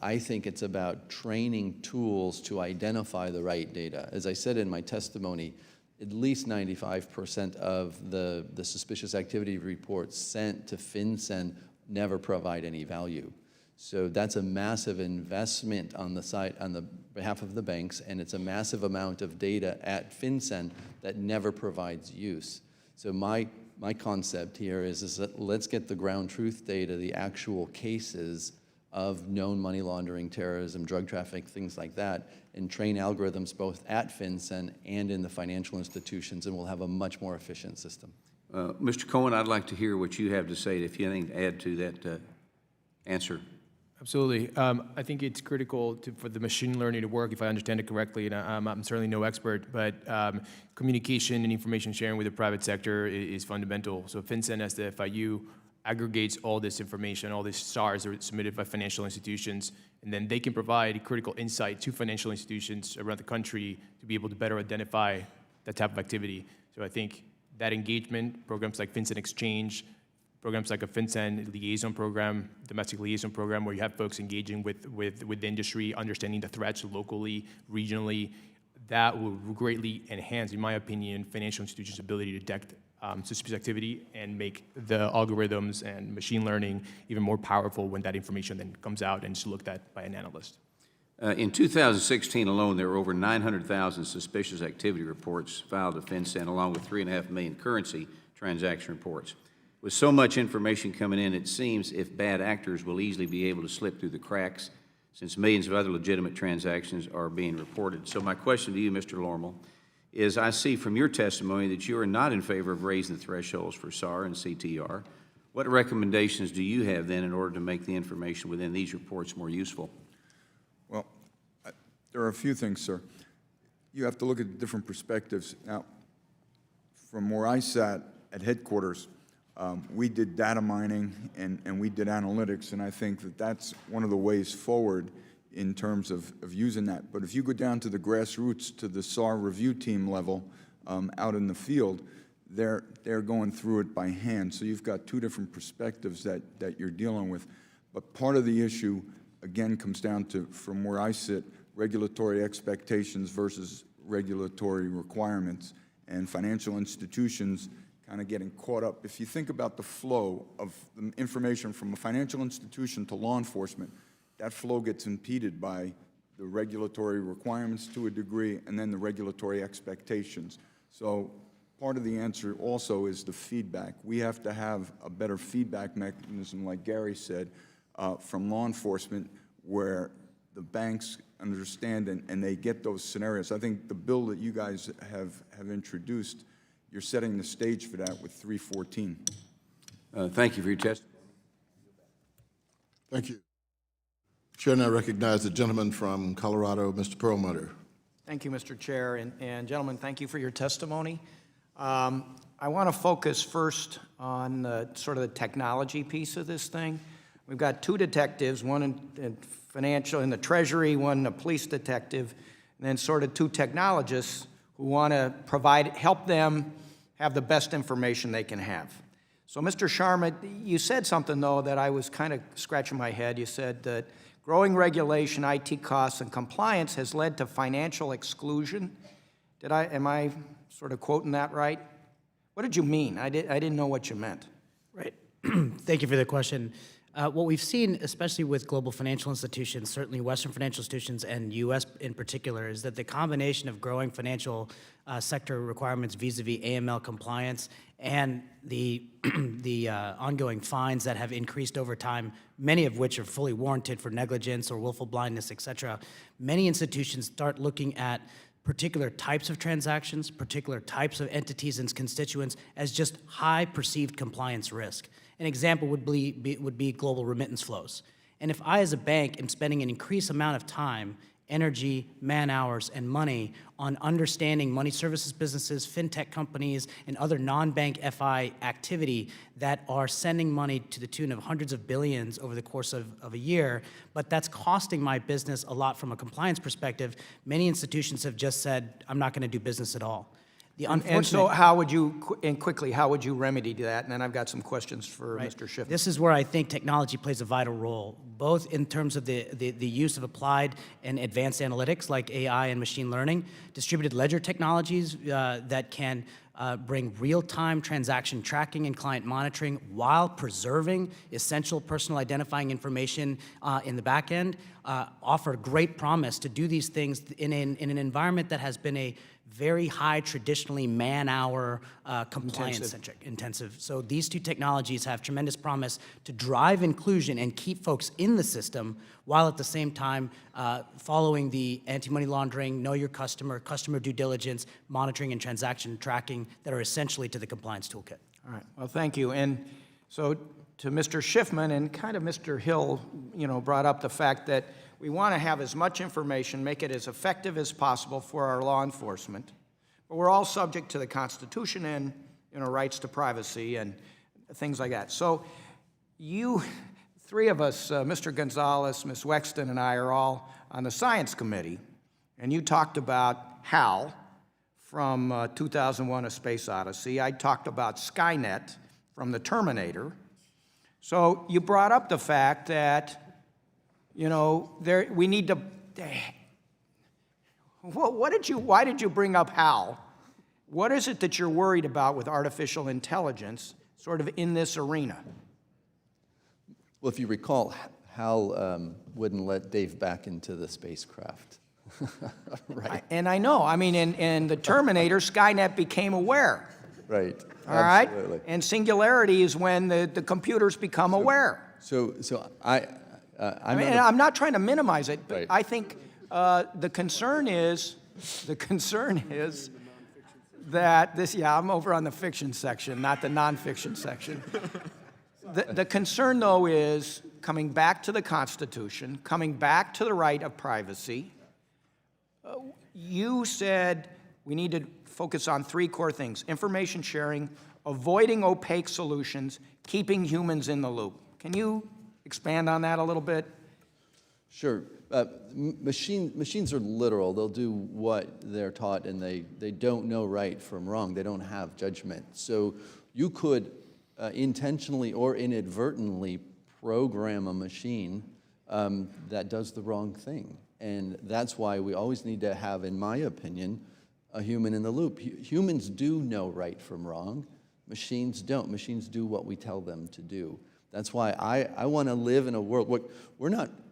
I think it's about training tools to identify the right data. As I said in my testimony, at least 95% of the suspicious activity reports sent to FinCEN never provide any value. So that's a massive investment on the behalf of the banks, and it's a massive amount of data at FinCEN that never provides use. So my concept here is that let's get the ground truth data, the actual cases of known money laundering, terrorism, drug trafficking, things like that, and train algorithms both at FinCEN and in the financial institutions, and we'll have a much more efficient system. Mr. Cohen, I'd like to hear what you have to say, if you have anything to add to that answer. Absolutely. I think it's critical for the machine learning to work, if I understand it correctly, and I'm certainly no expert, but communication and information sharing with the private sector is fundamental. So FinCEN as the FIU aggregates all this information, all these SARs are submitted by financial institutions, and then they can provide critical insight to financial institutions around the country to be able to better identify that type of activity. So I think that engagement, programs like FinCEN Exchange, programs like a FinCEN liaison program, domestic liaison program, where you have folks engaging with the industry, understanding the threats locally, regionally, that will greatly enhance, in my opinion, financial institutions' ability to detect suspicious activity and make the algorithms and machine learning even more powerful when that information then comes out and is looked at by an analyst. In 2016 alone, there were over 900,000 suspicious activity reports filed to FinCEN, along with 3.5 million currency transaction reports. With so much information coming in, it seems if bad actors will easily be able to slip through the cracks, since millions of other legitimate transactions are being reported. So my question to you, Mr. Lormel, is I see from your testimony that you are not in favor of raising the thresholds for SAR and CTR. What recommendations do you have then in order to make the information within these reports more useful? Well, there are a few things, sir. You have to look at different perspectives. Now, from where I sat at headquarters, we did data mining and we did analytics, and I think that that's one of the ways forward in terms of using that. But if you go down to the grassroots, to the SAR review team level out in the field, they're going through it by hand. So you've got two different perspectives that you're dealing with. But part of the issue, again, comes down to, from where I sit, regulatory expectations versus regulatory requirements, and financial institutions kind of getting caught up. If you think about the flow of information from a financial institution to law enforcement, that flow gets impeded by the regulatory requirements to a degree, and then the regulatory expectations. So part of the answer also is the feedback. We have to have a better feedback mechanism, like Gary said, from law enforcement, where the banks understand and they get those scenarios. I think the bill that you guys have introduced, you're setting the stage for that with 314. Thank you for your testimony. Thank you. Chair now recognizes the gentleman from Colorado, Mr. Perlmutter. Thank you, Mr. Chair, and gentlemen, thank you for your testimony. I want to focus first on sort of the technology piece of this thing. We've got two detectives, one in the Treasury, one a police detective, and then sort of two technologists who want to help them have the best information they can have. So, Mr. Sharma, you said something, though, that I was kind of scratching my head. You said that growing regulation, IT costs, and compliance has led to financial exclusion. Am I sort of quoting that right? What did you mean? I didn't know what you meant. Right. Thank you for the question. What we've seen, especially with global financial institutions, certainly Western financial institutions and U.S. in particular, is that the combination of growing financial sector requirements vis-a-vis AML compliance and the ongoing fines that have increased over time, many of which are fully warranted for negligence or willful blindness, et cetera, many institutions start looking at particular types of transactions, particular types of entities and constituents as just high perceived compliance risk. An example would be global remittance flows. And if I, as a bank, am spending an increased amount of time energy, man-hours, and money on understanding money services businesses, fintech companies, and other non-bank FI activity that are sending money to the tune of hundreds of billions over the course of a year, but that's costing my business a lot from a compliance perspective. Many institutions have just said, I'm not going to do business at all. The unfortunate, And so how would you, and quickly, how would you remedy that? And then I've got some questions for right. Mr. Schiffman. This is where I think technology plays a vital role, both in terms of the use of applied and advanced analytics like AI and machine learning, distributed ledger technologies that can bring real-time transaction tracking and client monitoring while preserving essential personal identifying information in the back end, offer great promise to do these things in an environment that has been a very high, traditionally man-hour, compliance-centric, intensive. So these two technologies have tremendous promise to drive inclusion and keep folks in the system, while at the same time following the anti-money laundering, know your customer, customer due diligence, monitoring and transaction tracking that are essentially to the compliance toolkit. All right, well, thank you. And so to Mr. Schiffman, and kind of Mr. Hill, brought up the fact that we want to have as much information, make it as effective as possible for our law enforcement, but we're all subject to the Constitution and, rights to privacy and things like that. So you, three of us, Mr. Gonzalez, Ms. Wexton, and I are all on the Science Committee, and you talked about HAL from 2001: A Space Odyssey. I talked about Skynet from the Terminator. So you brought up the fact that we need to. Why did you bring up HAL? What is it that you're worried about with artificial intelligence, sort of in this arena? Well, if you recall, Hal wouldn't let Dave back into the spacecraft. Right. And I know. I mean, in the Terminator, Skynet became aware. Right. All right. Absolutely. And singularity is when the computers become aware. So I'm not trying to minimize it, but Right. I think the concern is that this. Yeah, I'm over on the fiction section, not the nonfiction section. The concern, though, is coming back to the Constitution, coming back to the right of privacy. You said we need to focus on three core things: information sharing, avoiding opaque solutions, keeping humans in the loop. Can you expand on that a little bit? Sure. Machines are literal. They'll do what they're taught, and they don't know right from wrong. They don't have judgment. So you could intentionally or inadvertently program a machine that does the wrong thing. And that's why we always need to have, in my opinion, a human in the loop. Humans do know right from wrong. Machines don't. Machines do what we tell them to do. That's why I want to live in a world.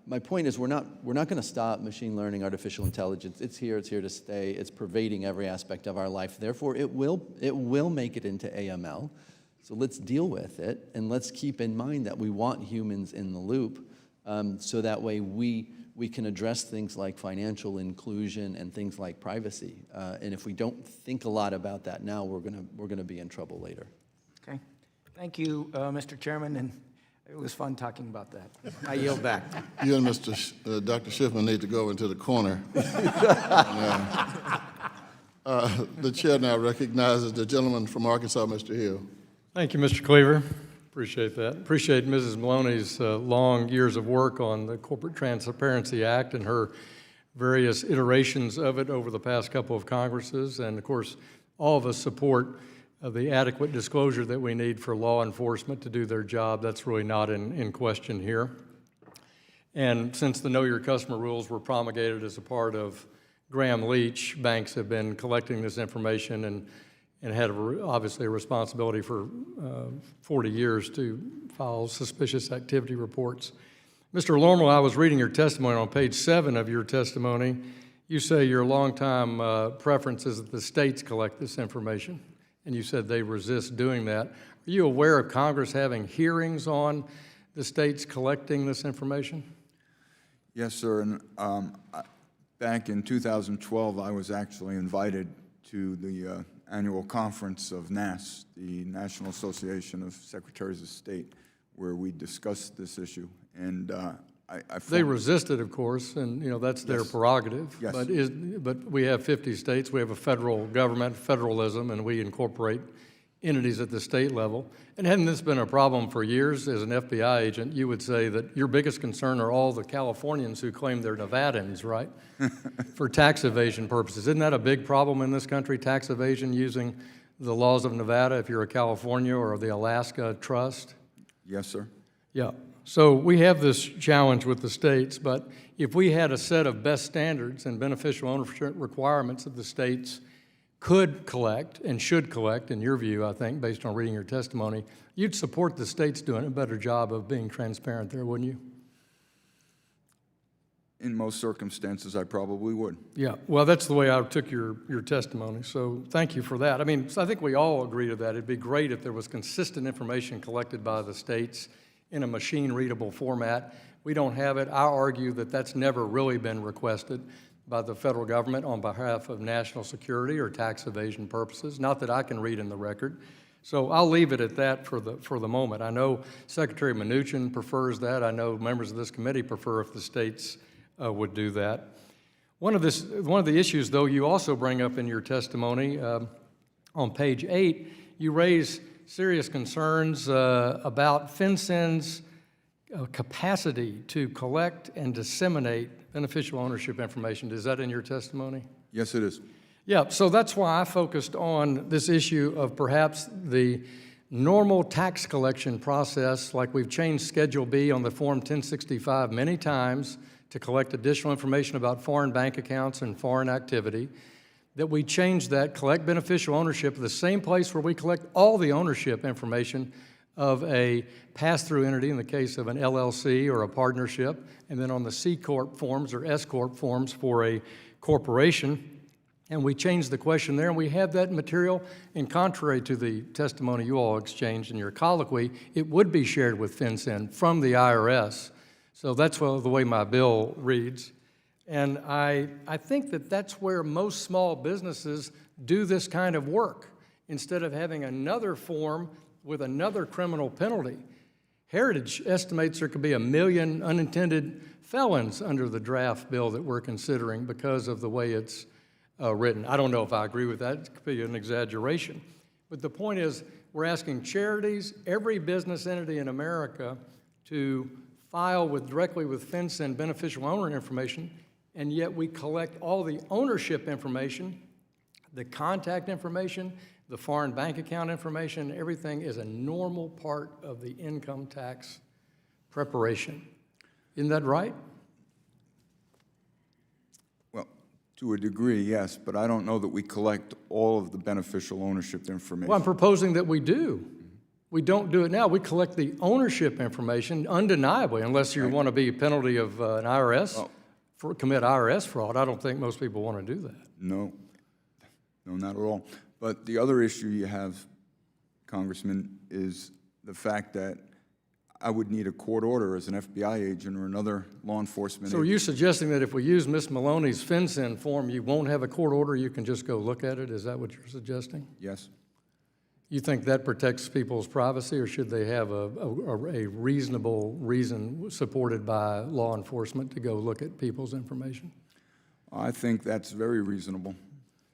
My point is we're not going to stop machine learning, artificial intelligence. It's here to stay. It's pervading every aspect of our life. Therefore, it will make it into AML. So let's deal with it, and let's keep in mind that we want humans in the loop, so that way we can address things like financial inclusion and things like privacy. And if we don't think a lot about that now, we're gonna be in trouble later. Okay. Thank you, Mr. Chairman, and it was fun talking about that. I yield back. You and Dr. Schiffman need to go into the corner. The chair now recognizes the gentleman from Arkansas, Mr. Hill. Thank you, Mr. Cleaver. Appreciate that. Appreciate Mrs. Maloney's long years of work on the Corporate Transparency Act and her various iterations of it over the past couple of Congresses. And of course, all of us support the adequate disclosure that we need for law enforcement to do their job. That's really not in question here. And since the Know Your Customer rules were promulgated as a part of Graham Leach, banks have been collecting this information and had obviously a responsibility for 40 years to file suspicious activity reports. Mr. Lormel, I was reading your testimony on page 7 of your testimony. You say your longtime preference is that the states collect this information, and you said they resist doing that. Are you aware of Congress having hearings on the states collecting this information? Yes, sir. And back in 2012, I was actually invited to the annual conference of NAS, the National Association of Secretaries of State, where we discussed this issue. And I They fully- resisted, of course, and, that's their Yes. prerogative. Yes. But we have 50 states, we have a federal government, federalism, and we incorporate entities at the state level. And hadn't this been a problem for years as an FBI agent, you would say that your biggest concern are all the Californians who claim they're Nevadans, right? For tax evasion purposes. Isn't that a big problem in this country, tax evasion using the laws of Nevada if you're a California or the Alaska Trust? Yes, sir. Yeah, so we have this challenge with the states, but if we had a set of best standards and beneficial ownership requirements that the states could collect and should collect, in your view, I think, based on reading your testimony, you'd support the states doing a better job of being transparent there, wouldn't you? In most circumstances, I probably would. Yeah, well, that's the way I took your testimony, so thank you for that. I mean, so I think we all agree to that. It'd be great if there was consistent information collected by the states in a machine-readable format. We don't have it. I argue that that's never really been requested by the federal government on behalf of national security or tax evasion purposes, not that I can read in the record. So I'll leave it at that for the moment. I know Secretary Mnuchin prefers that. I know members of this committee prefer if the states would do that. One of the issues, though, you also bring up in your testimony on page 8, you raise serious concerns about FinCEN's capacity to collect and disseminate beneficial ownership information. Is that in your testimony? Yes, it is. Yeah, so that's why I focused on this issue of perhaps the normal tax collection process, like we've changed Schedule B on the Form 1065 many times to collect additional information about foreign bank accounts and foreign activity, that we change that, collect beneficial ownership at the same place where we collect all the ownership information of a pass-through entity in the case of an LLC or a partnership, and then on the C Corp forms or S Corp forms for a corporation. And we change the question there, and we have that material. And contrary to the testimony you all exchanged in your colloquy, it would be shared with FinCEN from the IRS. So that's the way my bill reads. And I think that that's where most small businesses do this kind of work, instead of having another form with another criminal penalty. Heritage estimates there could be 1 million unintended felons under the draft bill that we're considering because of the way it's written. I don't know if I agree with that. It could be an exaggeration. But the point is, we're asking charities, every business entity in America, to file directly with FinCEN beneficial owner information, and yet we collect all the ownership information, the contact information, the foreign bank account information. Everything is a normal part of the income tax preparation. Isn't that right? Well, to a degree, yes, but I don't know that we collect all of the beneficial ownership information. Well, I'm proposing that we do. We don't do it now. We collect the ownership information undeniably, unless you want to be a penalty of an IRS, commit IRS fraud. I don't think most people want to do that. No, not at all. But the other issue you have, Congressman, is the fact that I would need a court order as an FBI agent or another law enforcement So are agent. you suggesting that if we use Ms. Maloney's FinCEN form, you won't have a court order, you can just go look at it? Is that what you're suggesting? Yes. You think that protects people's privacy, or should they have a reasonable reason supported by law enforcement to go look at people's information? I think that's very reasonable.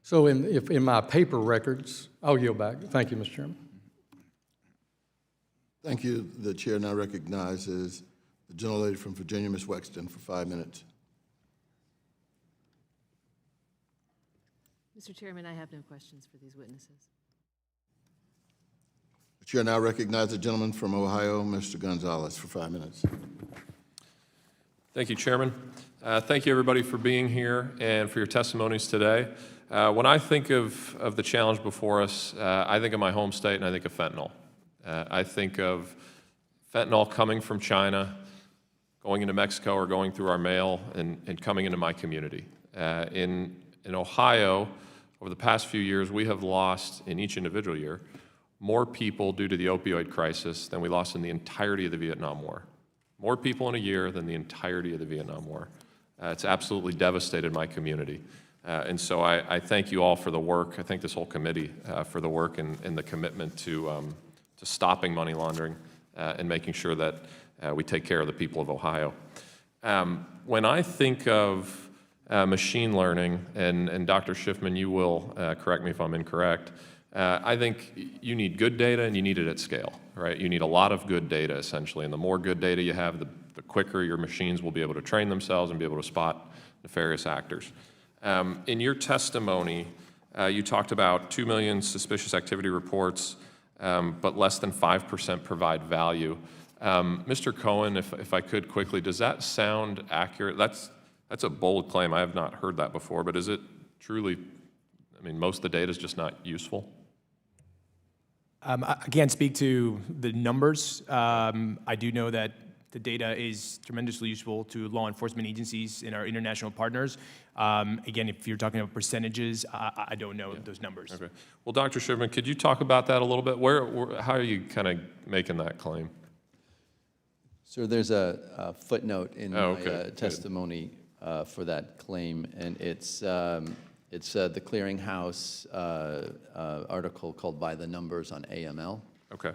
So in my paper records, I'll yield back. Thank you, Mr. Chairman. Thank you. The chair now recognizes the gentlelady from Virginia, Ms. Wexton, for 5 minutes. Mr. Chairman, I have no questions for these witnesses. The chair now recognizes the gentleman from Ohio, Mr. Gonzalez, for 5 minutes. Thank you, Chairman. Thank you, everybody, for being here and for your testimonies today. When I think of the challenge before us, I think of my home state and I think of fentanyl. I think of fentanyl coming from China, going into Mexico or going through our mail and coming into my community. In Ohio, over the past few years, we have lost, in each individual year, more people due to the opioid crisis than we lost in the entirety of the Vietnam War. More people in a year than the entirety of the Vietnam War. It's absolutely devastated my community. And so I thank you all for the work. I thank this whole committee for the work and the commitment to stopping money laundering and making sure that we take care of the people of Ohio. When I think of machine learning, and Dr. Schiffman, you will correct me if I'm incorrect, I think you need good data and you need it at scale, right? You need a lot of good data, essentially, and the more good data you have, the quicker your machines will be able to train themselves and be able to spot nefarious actors. In your testimony, you talked about 2 million suspicious activity reports, but less than 5% provide value. Mr. Cohen, if I could quickly, does that sound accurate? That's a bold claim. I have not heard that before, but is it truly, I mean, most of the data is just not useful? I can't speak to the numbers. I do know that the data is tremendously useful to law enforcement agencies and our international partners. Again, if you're talking about percentages, I don't know those numbers. Okay. Well, Dr. Schiffman, could you talk about that a little bit? How are you kind of making that claim? So there's a footnote in my okay. testimony for that claim, and it's the Clearinghouse article called "By the Numbers" on AML. Okay.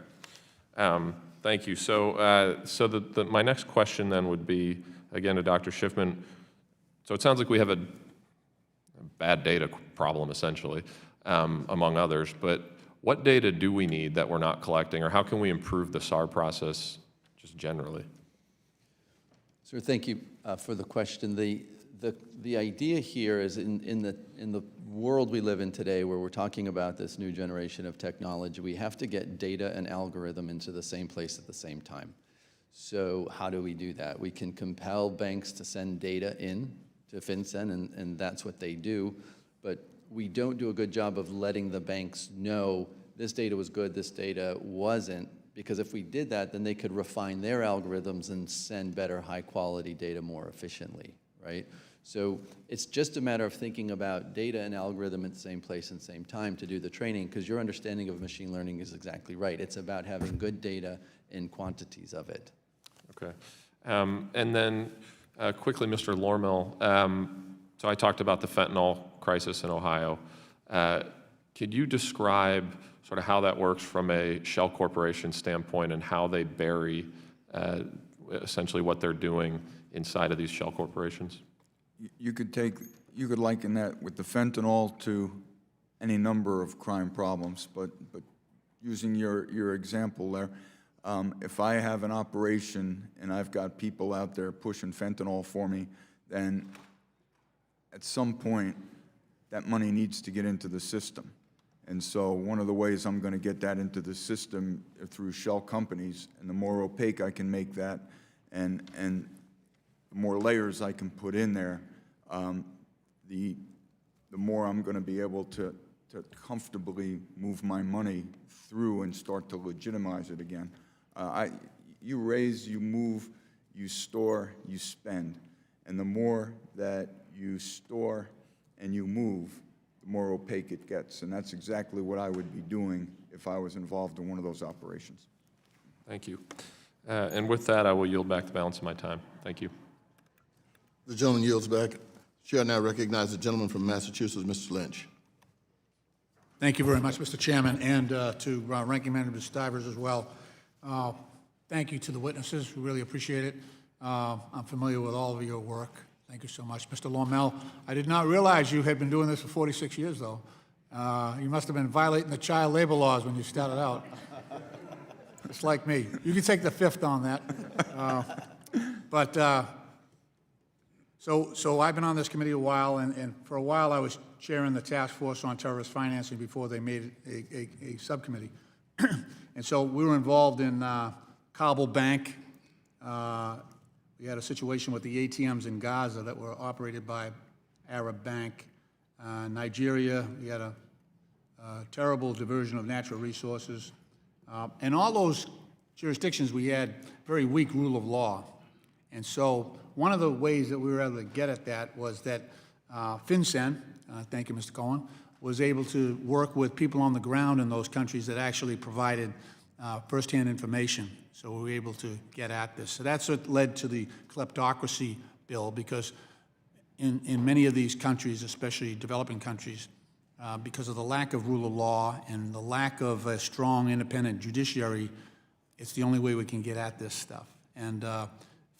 Thank you. So, my next question then would be, again, to Dr. Schiffman. So it sounds like we have a bad data problem, essentially, among others. But what data do we need that we're not collecting, or how can we improve the SAR process just generally? Sir, thank you for the question. The idea here is in the world we live in today, where we're talking about this new generation of technology, we have to get data and algorithm into the same place at the same time. So how do we do that? We can compel banks to send data in to FinCEN, and that's what they do, but we don't do a good job of letting the banks know this data was good, this data wasn't, because if we did that, then they could refine their algorithms and send better high-quality data more efficiently, right? So it's just a matter of thinking about data and algorithm at the same place and same time to do the training, because your understanding of machine learning is exactly right. It's about having good data and quantities of it. Okay. And then quickly, Mr. Lormel, so I talked about the fentanyl crisis in Ohio. Could you describe sort of how that works from a shell corporation standpoint and how they bury essentially what they're doing inside of these shell corporations? You could liken that with the fentanyl to any number of crime problems, but using your example there, if I have an operation and I've got people out there pushing fentanyl for me, then at some point that money needs to get into the system. And so one of the ways I'm going to get that into the system through shell companies, and the more opaque I can make that, and the more layers I can put in there, the more I'm going to be able to comfortably move my money through and start to legitimize it again. You raise, you move, you store, you spend. And the more that you store and you move, the more opaque it gets. And that's exactly what I would be doing if I was involved in one of those operations. Thank you. And with that, I will yield back the balance of my time. Thank you. The gentleman yields back. Chair now recognizes the gentleman from Massachusetts, Mr. Lynch. Thank you very much, Mr. Chairman, and to Ranking Member Stivers as well. Thank you to the witnesses. We really appreciate it. I'm familiar with all of your work. Thank you so much. Mr. Lormel, I did not realize you had been doing this for 46 years, though. You must have been violating the child labor laws when you started out. Just like me. You can take the fifth on that. So I've been on this committee a while, and for a while I was chairing the task force on terrorist financing before they made it a subcommittee. And so we were involved in Kabul Bank. We had a situation with the ATMs in Gaza that were operated by Arab Bank. Nigeria, we had a terrible diversion of natural resources. In all those jurisdictions, we had very weak rule of law. And so one of the ways that we were able to get at that was that FinCEN, thank you, Mr. Cohen, was able to work with people on the ground in those countries that actually provided firsthand information. So we were able to get at this. So that's what led to the kleptocracy bill, because in many of these countries, especially developing countries, because of the lack of rule of law and the lack of a strong independent judiciary, it's the only way we can get at this stuff. And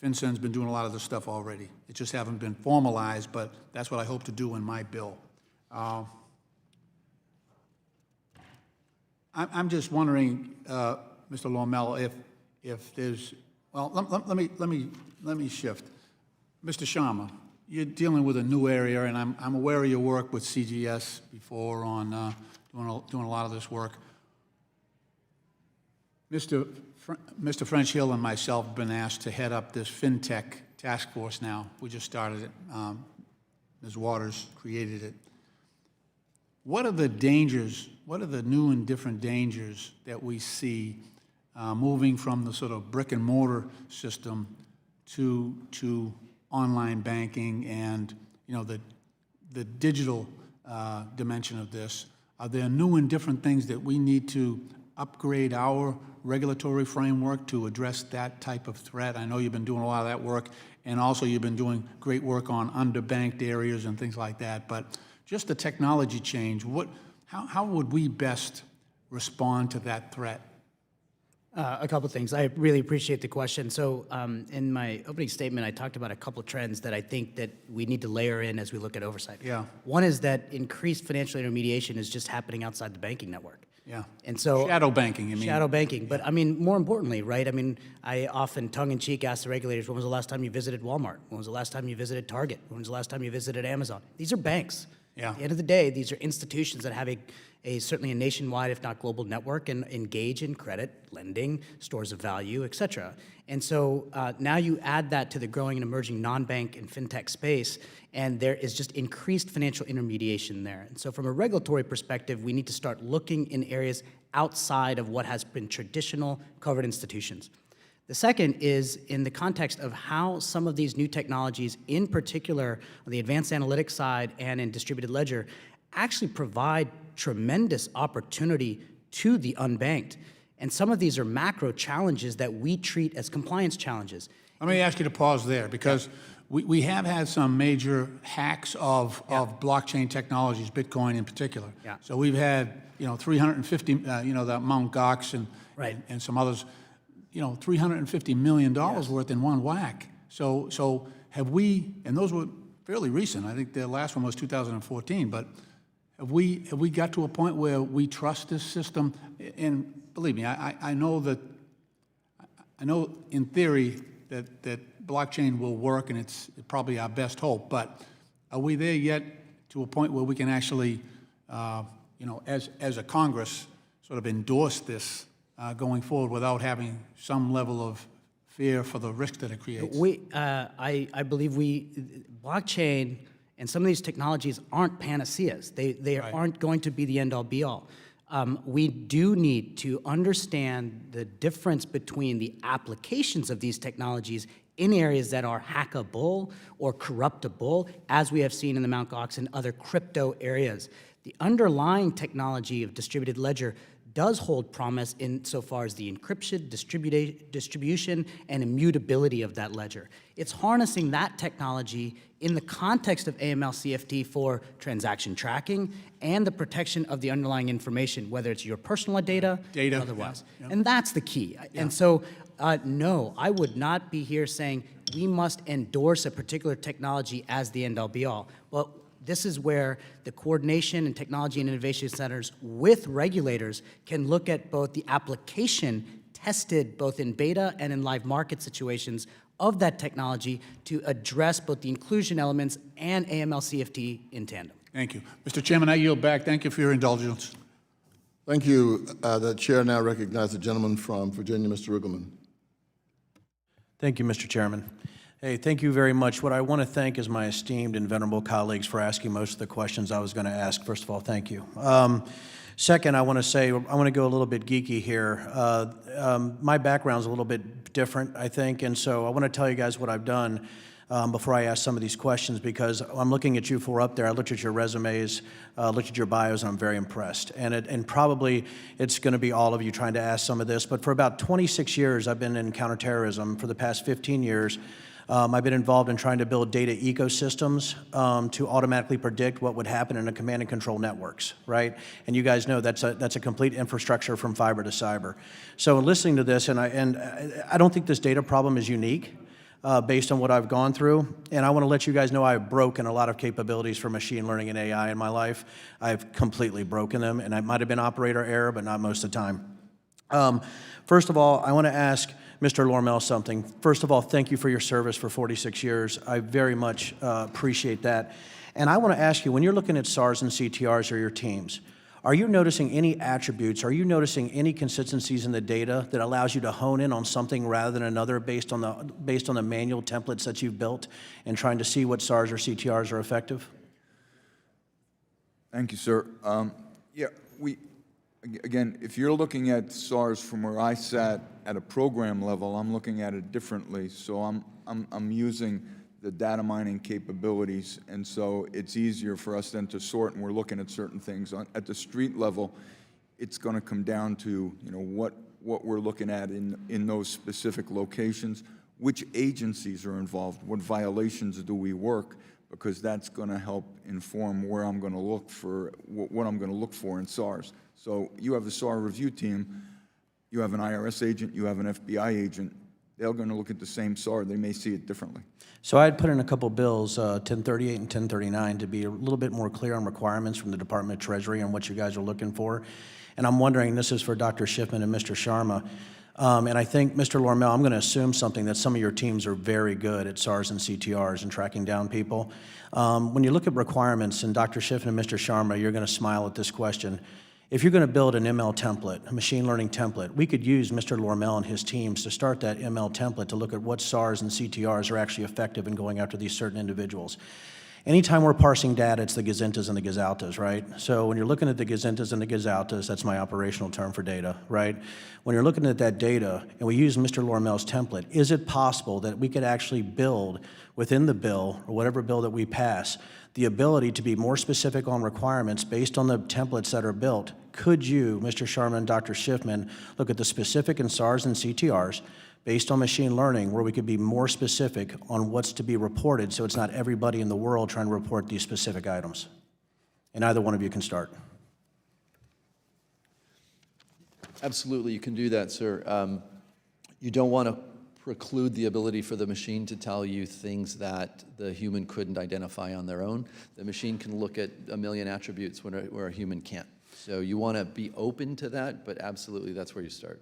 FinCEN's been doing a lot of this stuff already. It just haven't been formalized, but that's what I hope to do in my bill. I'm just wondering, Mr. Lormel, if there's, well, let me shift. Mr. Sharma, you're dealing with a new area, and I'm aware of your work with CGS before on doing a lot of this work. Mr. French Hill and myself have been asked to head up this FinTech task force now. We just started it. Ms. Waters created it. What are the dangers, what are the new and different dangers that we see moving from the sort of brick and mortar system to online banking and, you know, the digital dimension of this? Are there new and different things that we need to upgrade our regulatory framework to address that type of threat? I know you've been doing a lot of that work, and also you've been doing great work on underbanked areas and things like that. But just the technology change, how would we best respond to that threat? A couple things. I really appreciate the question. So in my opening statement, I talked about a couple of trends that I think that we need to layer in as we look at oversight. Yeah. One is that increased financial intermediation is just happening outside the banking network. Yeah. And so shadow banking, you mean? Shadow banking. But I mean, more importantly, right? I mean, I often tongue-in-cheek ask the regulators, when was the last time you visited Walmart? When was the last time you visited Target? When was the last time you visited Amazon? These are banks. Yeah. At the end of the day, these are institutions that have certainly a nationwide, if not global, network and engage in credit, lending, stores of value, et cetera. And so now you add that to the growing and emerging non-bank and fintech space, and there is just increased financial intermediation there. And so from a regulatory perspective, we need to start looking in areas outside of what has been traditional covered institutions. The second is in the context of how some of these new technologies, in particular on the advanced analytics side and in distributed ledger, actually provide tremendous opportunity to the unbanked. And some of these are macro challenges that we treat as compliance challenges. Let me ask you to pause there, because we have had some major hacks of blockchain technologies, Bitcoin in particular. Yeah. So we've had, 350, the Mt. Gox and some others, $350 million worth in one whack. So have we, and those were fairly recent, I think the last one was 2014, but have we got to a point where we trust this system? And believe me, I know in theory that blockchain will work, and it's probably our best hope, but are we there yet to a point where we can actually, as a Congress, sort of endorse this going forward without having some level of fear for the risk that it creates? I believe blockchain and some of these technologies aren't panaceas. They aren't going to be the end-all, be-all. We do need to understand the difference between the applications of these technologies in areas that are hackable or corruptible, as we have seen in the Mt. Gox and other crypto areas. The underlying technology of distributed ledger does hold promise insofar as the encryption, distribution, and immutability of that ledger. It's harnessing that technology in the context of AML-CFT for transaction tracking and the protection of the underlying information, whether it's your personal data or otherwise. Yeah. And that's the key. Yeah. And so, no, I would not be here saying we must endorse a particular technology as the end-all, be-all. Well, this is where the coordination and technology and innovation centers with regulators can look at both the application tested both in beta and in live market situations of that technology to address both the inclusion elements and AML-CFT in tandem. Thank you. Mr. Chairman, I yield back. Thank you for your indulgence. Thank you. The chair now recognizes the gentleman from Virginia, Mr. Riggleman. Thank you, Mr. Chairman. Hey, thank you very much. What I want to thank is my esteemed and venerable colleagues for asking most of the questions I was going to ask. First of all, thank you. Second, I want to say, I want to go a little bit geeky here. My background's a little bit different, I think, and so I want to tell you guys what I've done before I ask some of these questions, because I'm looking at you four up there. I looked at your resumes, looked at your bios, and I'm very impressed. And probably it's going to be all of you trying to ask some of this, but for about 26 years, I've been in counterterrorism. For the past 15 years, I've been involved in trying to build data ecosystems to automatically predict what would happen in a command and control networks, right? And you guys know that's a complete infrastructure from fiber to cyber. So in listening to this, and I don't think this data problem is unique. based on what I've gone through. And I want to let you guys know I've broken a lot of capabilities for machine learning and AI in my life. I've completely broken them, and it might have been operator error, but not most of the time. First of all, I want to ask Mr. Lormel something. First of all, thank you for your service for 46 years. I very much appreciate that. And I want to ask you, when you're looking at SARs and CTRs or your teams, are you noticing any attributes? Are you noticing any consistencies in the data that allows you to hone in on something rather than another based on the manual templates that you've built and trying to see what SARs or CTRs are effective? Thank you, sir. Yeah, again, if you're looking at SARS from where I sat at a program level, I'm looking at it differently. So I'm using the data mining capabilities, and so it's easier for us then to sort, and we're looking at certain things. At the street level, it's going to come down to what we're looking at in those specific locations, which agencies are involved, what violations do we work, because that's going to help inform where I'm going to look for what I'm going to look for in SARs. So you have a SAR review team, you have an IRS agent, you have an FBI agent. They're going to look at the same SAR. They may see it differently. So I had put in a couple bills, 1038 and 1039, to be a little bit more clear on requirements from the Department of Treasury and what you guys are looking for. And I'm wondering, this is for Dr. Schiffman and Mr. Sharma, and I think, Mr. Lormel, I'm going to assume something that some of your teams are very good at SARs and CTRs and tracking down people. When you look at requirements, and Dr. Schiffman and Mr. Sharma, you're going to smile at this question. If you're going to build an ML template, a machine learning template, we could use Mr. Lormel and his teams to start that ML template to look at what SARs and CTRs are actually effective in going after these certain individuals. Anytime we're parsing data, it's the gazintas and the gazaltas, right? So when you're looking at the gazintas and the gazaltas, that's my operational term for data, right? When you're looking at that data, and we use Mr. Lormel's template, is it possible that we could actually build within the bill, or whatever bill that we pass, the ability to be more specific on requirements based on the templates that are built? Could you, Mr. Sharma and Dr. Schiffman, look at the specific in SARs and CTRs based on machine learning where we could be more specific on what's to be reported so it's not everybody in the world trying to report these specific items? And either one of you can start. Absolutely, you can do that, sir. You don't want to preclude the ability for the machine to tell you things that the human couldn't identify on their own. The machine can look at a million attributes where a human can't. So you want to be open to that, but absolutely that's where you start.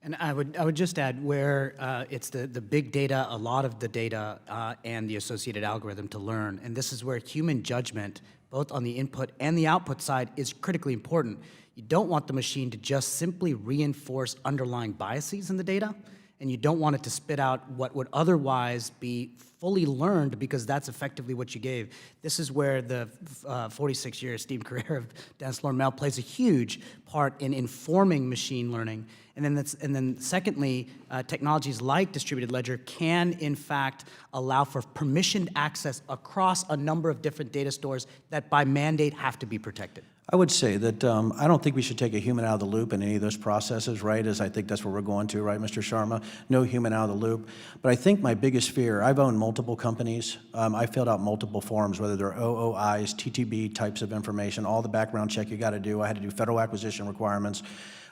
And I would just add where it's the big data, a lot of the data, and the associated algorithm to learn. And this is where human judgment, both on the input and the output side, is critically important. You don't want the machine to just simply reinforce underlying biases in the data, and you don't want it to spit out what would otherwise be fully learned, because that's effectively what you gave. This is where the 46-year esteemed career of Dennis Lormel plays a huge part in informing machine learning. And then secondly, technologies like distributed ledger can, in fact, allow for permissioned access across a number of different data stores that by mandate have to be protected. I would say that I don't think we should take a human out of the loop in any of those processes, right, as I think that's where we're going to, right, Mr. Sharma? No human out of the loop. But I think my biggest fear, I've owned multiple companies. I filled out multiple forms, whether they're OOIs, TTB types of information, all the background check you got to do. I had to do federal acquisition requirements.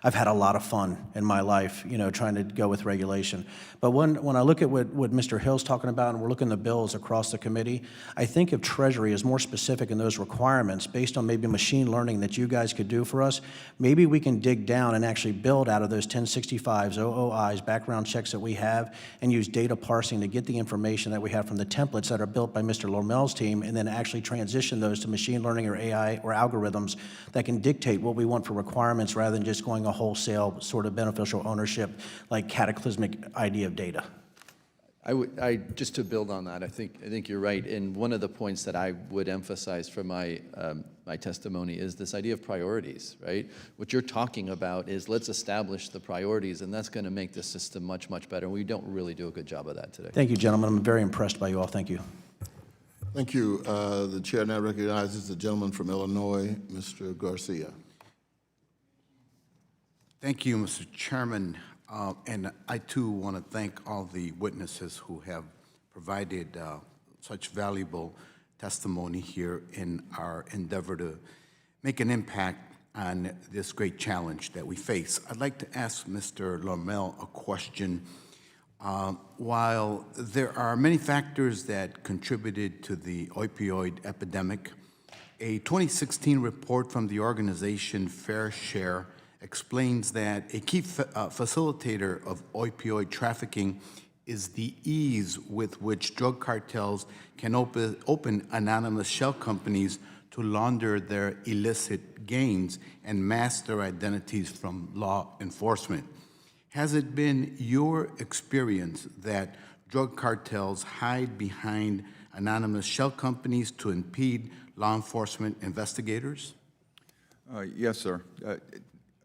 I've had a lot of fun in my life, trying to go with regulation. But when I look at what Mr. Hill's talking about, and we're looking at the bills across the committee, I think if Treasury is more specific in those requirements based on maybe machine learning that you guys could do for us, maybe we can dig down and actually build out of those 1065s, OOIs, background checks that we have, and use data parsing to get the information that we have from the templates that are built by Mr. Lormel's team, and then actually transition those to machine learning or AI or algorithms that can dictate what we want for requirements rather than just going a wholesale sort of beneficial ownership, like cataclysmic idea of data. Just to build on that, I think you're right. And one of the points that I would emphasize from my testimony is this idea of priorities, right? What you're talking about is let's establish the priorities, and that's going to make the system much, much better. And we don't really do a good job of that today. Thank you, gentlemen. I'm very impressed by you all. Thank you. Thank you. The chair now recognizes the gentleman from Illinois, Mr. Garcia. Thank you, Mr. Chairman. And I, too, want to thank all the witnesses who have provided such valuable testimony here in our endeavor to make an impact on this great challenge that we face. I'd like to ask Mr. Lormel a question. While there are many factors that contributed to the opioid epidemic, a 2016 report from the organization Fair Share explains that a key facilitator of opioid trafficking is the ease with which drug cartels can open anonymous shell companies to launder their illicit gains and mask their identities from law enforcement. Has it been your experience that drug cartels hide behind anonymous shell companies to impede law enforcement investigators? Yes, sir.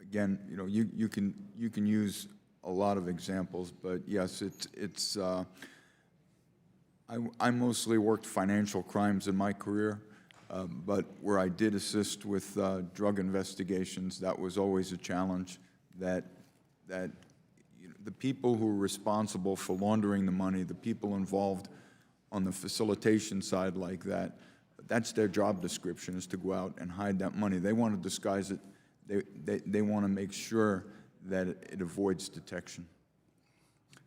Again, you know, you can use a lot of examples, but yes, I mostly worked financial crimes in my career, but where I did assist with drug investigations, that was always a challenge. That you know, the people who are responsible for laundering the money, the people involved on the facilitation side like that, that's their job description, is to go out and hide that money. They want to disguise it. They want to make sure that it avoids detection.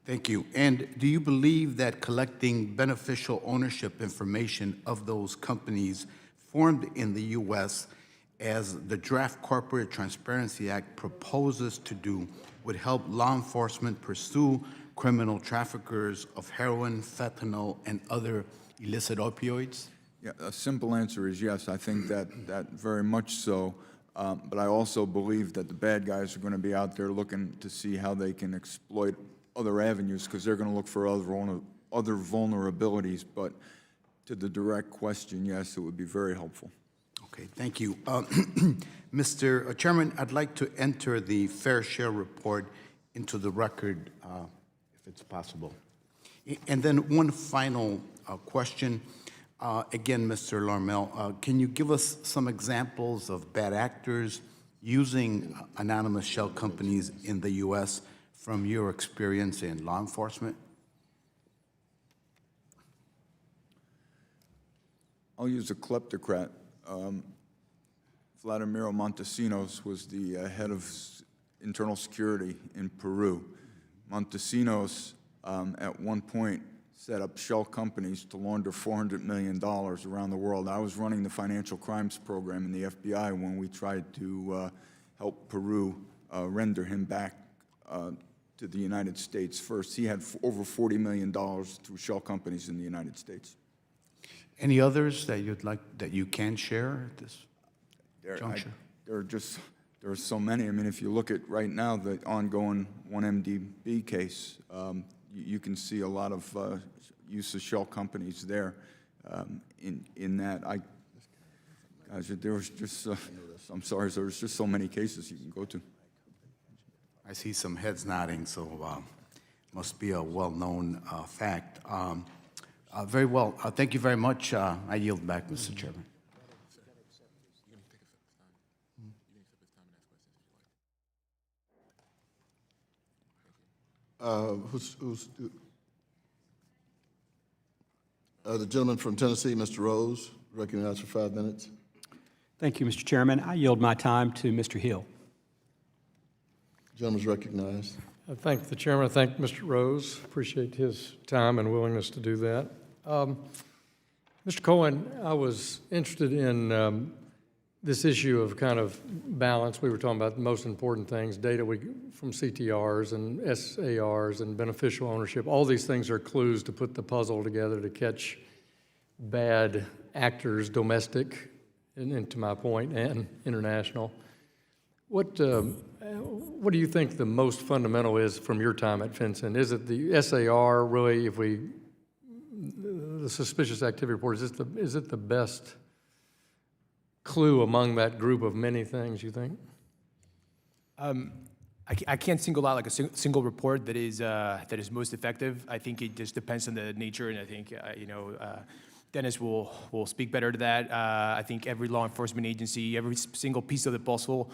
Thank you. And do you believe that collecting beneficial ownership information of those companies formed in the U.S., as the draft Corporate Transparency Act proposes to do, would help law enforcement pursue criminal traffickers of heroin, fentanyl, and other illicit opioids? Yeah, a simple answer is yes. I think that very much so. But I also believe that the bad guys are going to be out there looking to see how they can exploit other avenues, because they're going to look for other vulnerabilities. But to the direct question, yes, it would be very helpful. Okay, thank you. Mr. Chairman, I'd like to enter the Fair Share report into the record, if it's possible. And then one final question. Again, Mr. Lormel, can you give us some examples of bad actors using anonymous shell companies in the U.S. from your experience in law enforcement? I'll use a kleptocrat. Vladimiro Montesinos was the head of internal security in Peru. Montesinos, at one point, set up shell companies to launder $400 million around the world. I was running the financial crimes program in the FBI when we tried to help Peru render him back to the United States first. He had over $40 million through shell companies in the United States. Any others that you'd like, that you can share at this juncture? There are so many. I mean, if you look at right now the ongoing 1MDB case, you can see a lot of use of shell companies there. In that, guys, there was just I'm sorry, there was just so many cases you can go to. I see some heads nodding, so must be a well-known fact. Very well. Thank you very much. I yield back, Mr. Chairman. The gentleman from Tennessee, Mr. Rose, recognized for 5 minutes. Thank you, Mr. Chairman. I yield my time to Mr. Hill. Gentleman's recognized. I thank the chairman. I thank Mr. Rose. Appreciate his time and willingness to do that. Mr. Cohen, I was interested in this issue of kind of balance. We were talking about the most important things, data from CTRs and SARs and beneficial ownership. All these things are clues to put the puzzle together to catch bad actors, domestic, and to my point, and international. What do you think the most fundamental is from your time at FinCEN? Is it the SAR, really, the suspicious activity report, is it the best clue among that group of many things, you think? I can't single out like a single report that is most effective. I think it just depends on the nature, and I think Dennis will speak better to that. I think every law enforcement agency, every single piece of the puzzle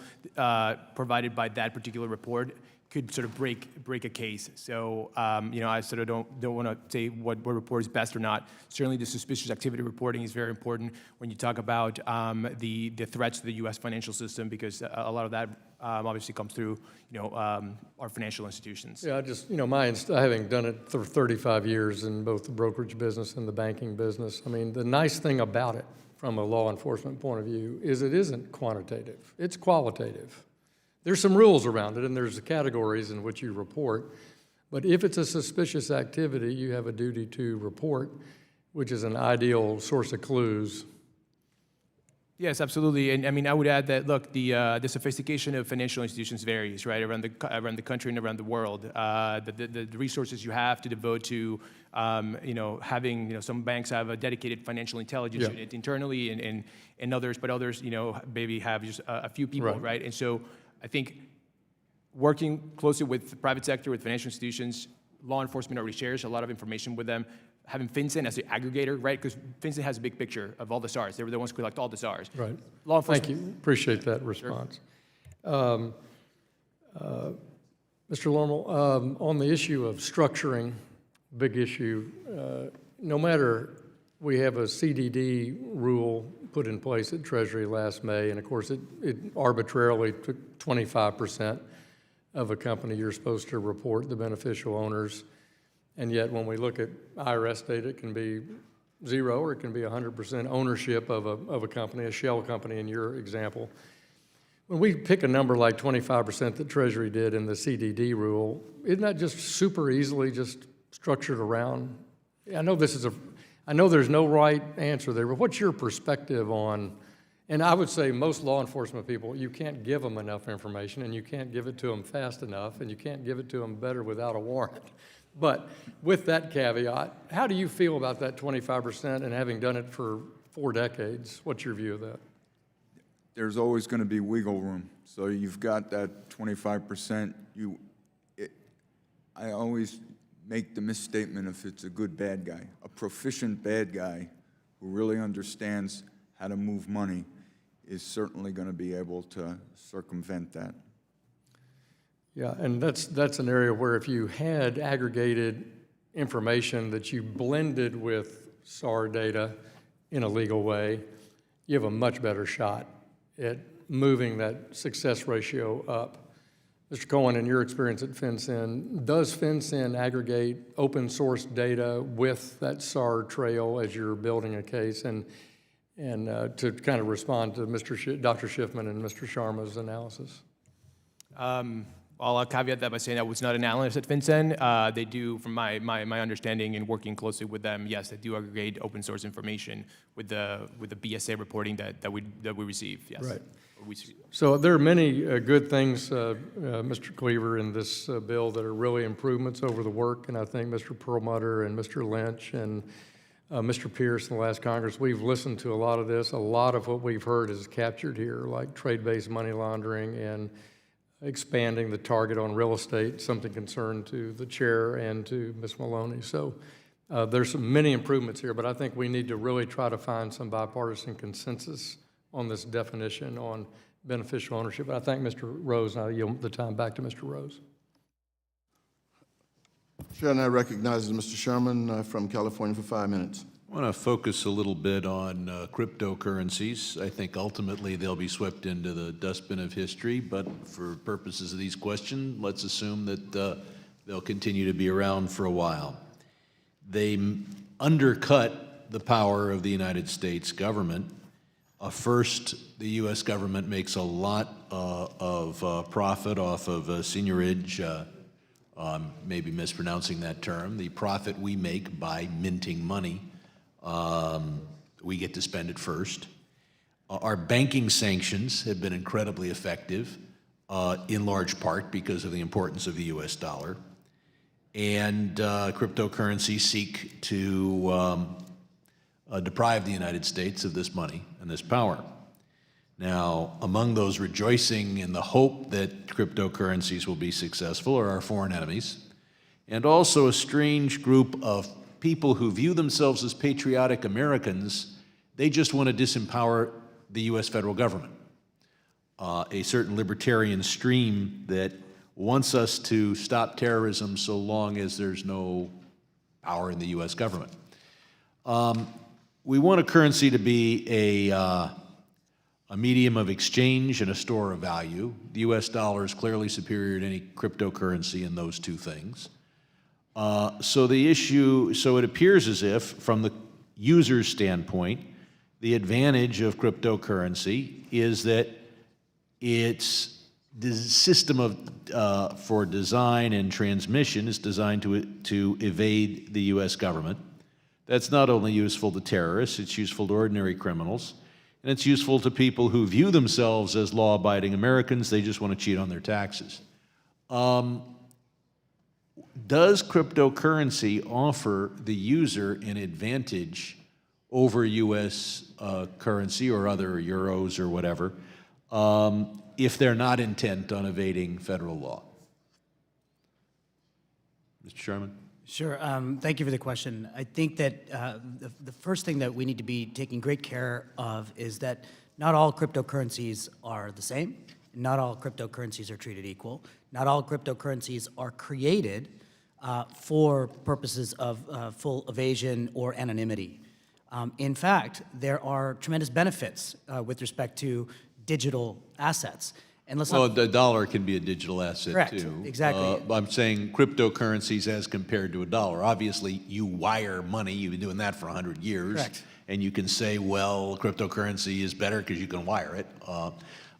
provided by that particular report could sort of break a case. So, I sort of don't want to say what report is best or not. Certainly, the suspicious activity reporting is very important when you talk about the threats to the U.S. financial system, because a lot of that obviously comes through, our financial institutions. Yeah, having done it for 35 years in both the brokerage business and the banking business, I mean, the nice thing about it from a law enforcement point of view is it isn't quantitative, it's qualitative. There's some rules around it, and there's the categories in which you report. But if it's a suspicious activity, you have a duty to report, which is an ideal source of clues. Yes, absolutely. And I mean, I would add that, look, the sophistication of financial institutions varies, right, around the country and around the world. The resources you have to devote to, having, some banks have a dedicated financial intelligence unit internally, and others, but others, maybe have just a few people, right? And so I think working closely with the private sector, with financial institutions, law enforcement already shares a lot of information with them. Having FinCEN as the aggregator, right? Because FinCEN has a big picture of all the SARs. They were the ones who collect all the SARs. Right. Law enforcement. Thank you. Appreciate that response. Sure. Mr. Lormel, on the issue of structuring, big issue, no matter, we have a CDD rule put in place at Treasury last May, and of course it arbitrarily took 25% of a company you're supposed to report the beneficial owners. And yet, when we look at IRS data, it can be 0 or it can be 100% ownership of a company, a shell company in your example. When we pick a number like 25% that Treasury did in the CDD rule, isn't that just super easily just structured around? I know there's no right answer there, but what's your perspective on, and I would say most law enforcement people, you can't give them enough information, and you can't give it to them fast enough, and you can't give it to them better without a warrant. But with that caveat, how do you feel about that 25% and having done it for 4 decades? What's your view of that? There's always going to be wiggle room. So you've got that 25%. I always make the misstatement if it's a good bad guy. A proficient bad guy who really understands how to move money is certainly going to be able to circumvent that. Yeah, and that's an area where if you had aggregated information that you blended with SAR data in a legal way, you have a much better shot at moving that success ratio up. Mr. Cohen, in your experience at FinCEN, does FinCEN aggregate open source data with that SAR trail as you're building a case? And to kind of respond to Dr. Schiffman and Mr. Sharma's analysis. I'll caveat that by saying I was not an analyst at FinCEN. They do, from my understanding and working closely with them, yes, they do aggregate open source information with the BSA reporting that we receive. Yes. Right. So there are many good things, Mr. Cleaver, in this bill that are really improvements over the work, and I think Mr. Perlmutter and Mr. Lynch and Mr. Pierce in the last Congress, we've listened to a lot of this. A lot of what we've heard is captured here, like trade-based money laundering and expanding the target on real estate, something concerned to the chair and to Ms. Maloney. So there's many improvements here, but I think we need to really try to find some bipartisan consensus on this definition on beneficial ownership. But I thank Mr. Rose, and I'll yield the time back to Mr. Rose. Chair now recognizes Mr. Sherman from California for 5 minutes. I want to focus a little bit on cryptocurrencies. I think ultimately they'll be swept into the dustbin of history, but for purposes of these questions, let's assume that they'll continue to be around for a while. They undercut the power of the United States government. First, the U.S. government makes a lot of profit off of seigniorage, maybe mispronouncing that term, the profit we make by minting money. We get to spend it first. Our banking sanctions have been incredibly effective, in large part because of the importance of the U.S. dollar. And cryptocurrencies seek to deprive the United States of this money and this power. Now, among those rejoicing in the hope that cryptocurrencies will be successful are our foreign enemies, and also a strange group of people who view themselves as patriotic Americans. They just want to disempower the U.S. federal government. A certain libertarian stream that wants us to stop terrorism so long as there's no power in the U.S. government. We want a currency to be a medium of exchange and a store of value. The U.S. dollar is clearly superior to any cryptocurrency in those two things. So it appears as if, from the user's standpoint, the advantage of cryptocurrency is that its system of for design and transmission is designed to evade the U.S. government. That's not only useful to terrorists, it's useful to ordinary criminals, and it's useful to people who view themselves as law-abiding Americans. They just want to cheat on their taxes. Does cryptocurrency offer the user an advantage over U.S. currency or other euros or whatever if they're not intent on evading federal law? Mr. Sharma? Sure. Thank you for the question. I think that the first thing that we need to be taking great care of is that not all cryptocurrencies are the same. Not all cryptocurrencies are treated equal. Not all cryptocurrencies are created for purposes of full evasion or anonymity. In fact, there are tremendous benefits with respect to digital assets. And let's Well, the dollar can be a digital asset, Correct, too. exactly. I'm saying cryptocurrencies as compared to a dollar. Obviously, you wire money. You've been doing that for 100 years. Correct. And you can say, well, cryptocurrency is better because you can wire it.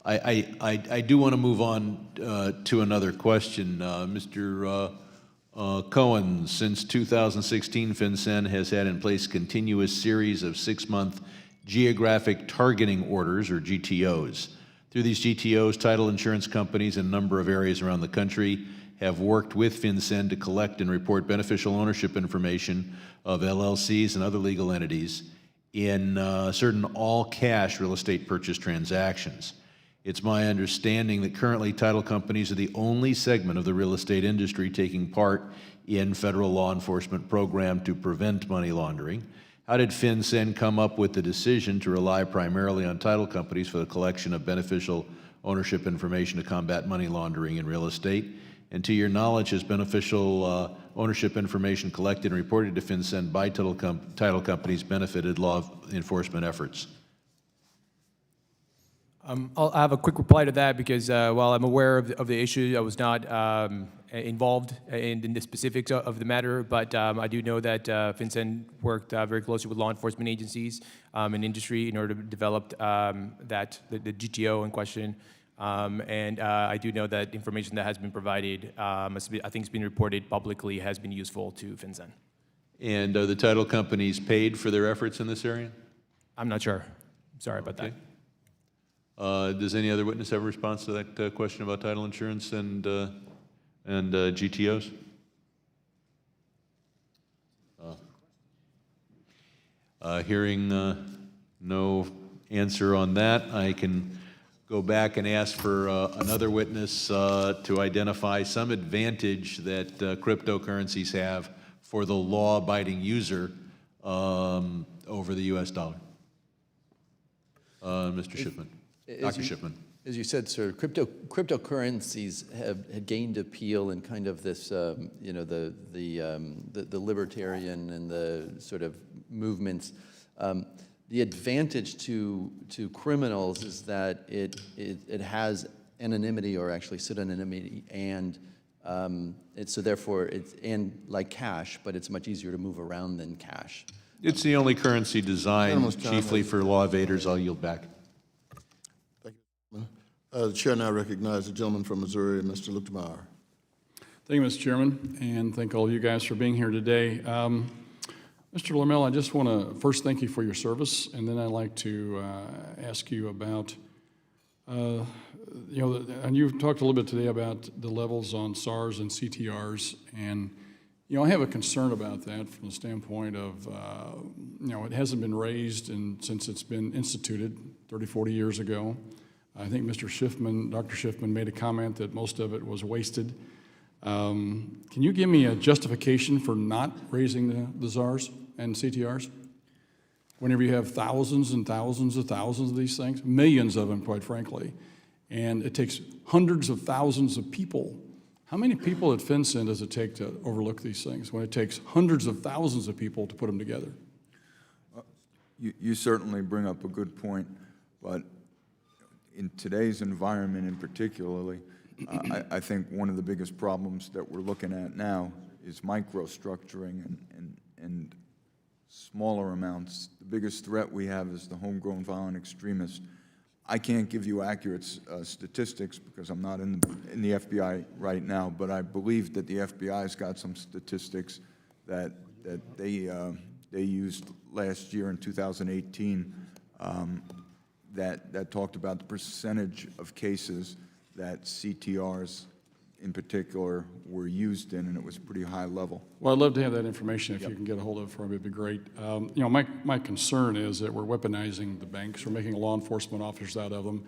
I do want to move on to another question. Mr. Cohen, since 2016, FinCEN has had in place a continuous series of 6-month geographic targeting orders, or GTOs. Through these GTOs, title insurance companies in a number of areas around the country have worked with FinCEN to collect and report beneficial ownership information of LLCs and other legal entities in certain all-cash real estate purchase transactions. It's my understanding that currently title companies are the only segment of the real estate industry taking part in federal law enforcement program to prevent money laundering. How did FinCEN come up with the decision to rely primarily on title companies for the collection of beneficial ownership information to combat money laundering in real estate? And to your knowledge, has beneficial ownership information collected and reported to FinCEN by title companies benefited law enforcement efforts? I'll have a quick reply to that because while I'm aware of the issue, I was not involved in the specifics of the matter, but I do know that FinCEN worked very closely with law enforcement agencies and industry in order to develop the GTO in question. And I do know that information that has been provided, I think it's been reported publicly, has been useful to FinCEN. And are the title companies paid for their efforts in this area? I'm not sure. Sorry about that. Does any other witness have a response to that question about title insurance and GTOs? Hearing no answer on that, I can go back and ask for another witness to identify some advantage that cryptocurrencies have for the law-abiding user over the U.S. dollar. Mr. Schiffman. Dr. Schiffman. As you said, sir, cryptocurrencies have gained appeal in kind of this, you know, the libertarian and the sort of movements. The advantage to criminals is that it has anonymity, or actually pseudonymity, and so therefore it's like cash, but it's much easier to move around than cash. It's the only currency designed chiefly for law evaders. I'll yield back. The chair now recognizes the gentleman from Missouri, Mr. Luchtmeyer. Thank you, Mr. Chairman, and thank all of you guys for being here today. Mr. Lormel, I just want to first thank you for your service, and then I'd like to ask you about, you know, and you've talked a little bit today about the levels on SARs and CTRs, and, you know, I have a concern about that from the standpoint of, you know, it hasn't been raised since it's been instituted 30, 40 years ago. I think Mr. Schiffman, Dr. Schiffman made a comment that most of it was wasted. Can you give me a justification for not raising the SARs and CTRs? Whenever you have thousands and thousands of these things, millions of them, quite frankly, and it takes hundreds of thousands of people How many people at FinCEN does it take to overlook these things when it takes hundreds of thousands of people to put them together? You certainly bring up a good point, but in today's environment in particularly, I think one of the biggest problems that we're looking at now is microstructuring and smaller amounts. The biggest threat we have is the homegrown violent extremist. I can't give you accurate statistics because I'm not in the FBI right now, but I believe that the FBI's got some statistics that they used last year in 2018 that talked about the percentage of cases that CTRs in particular were used in, and it was pretty high level. Well, I'd love to have that information. If you can get a hold of it for me, it'd be great. You know, my concern is that we're weaponizing the banks. We're making law enforcement officers out of them.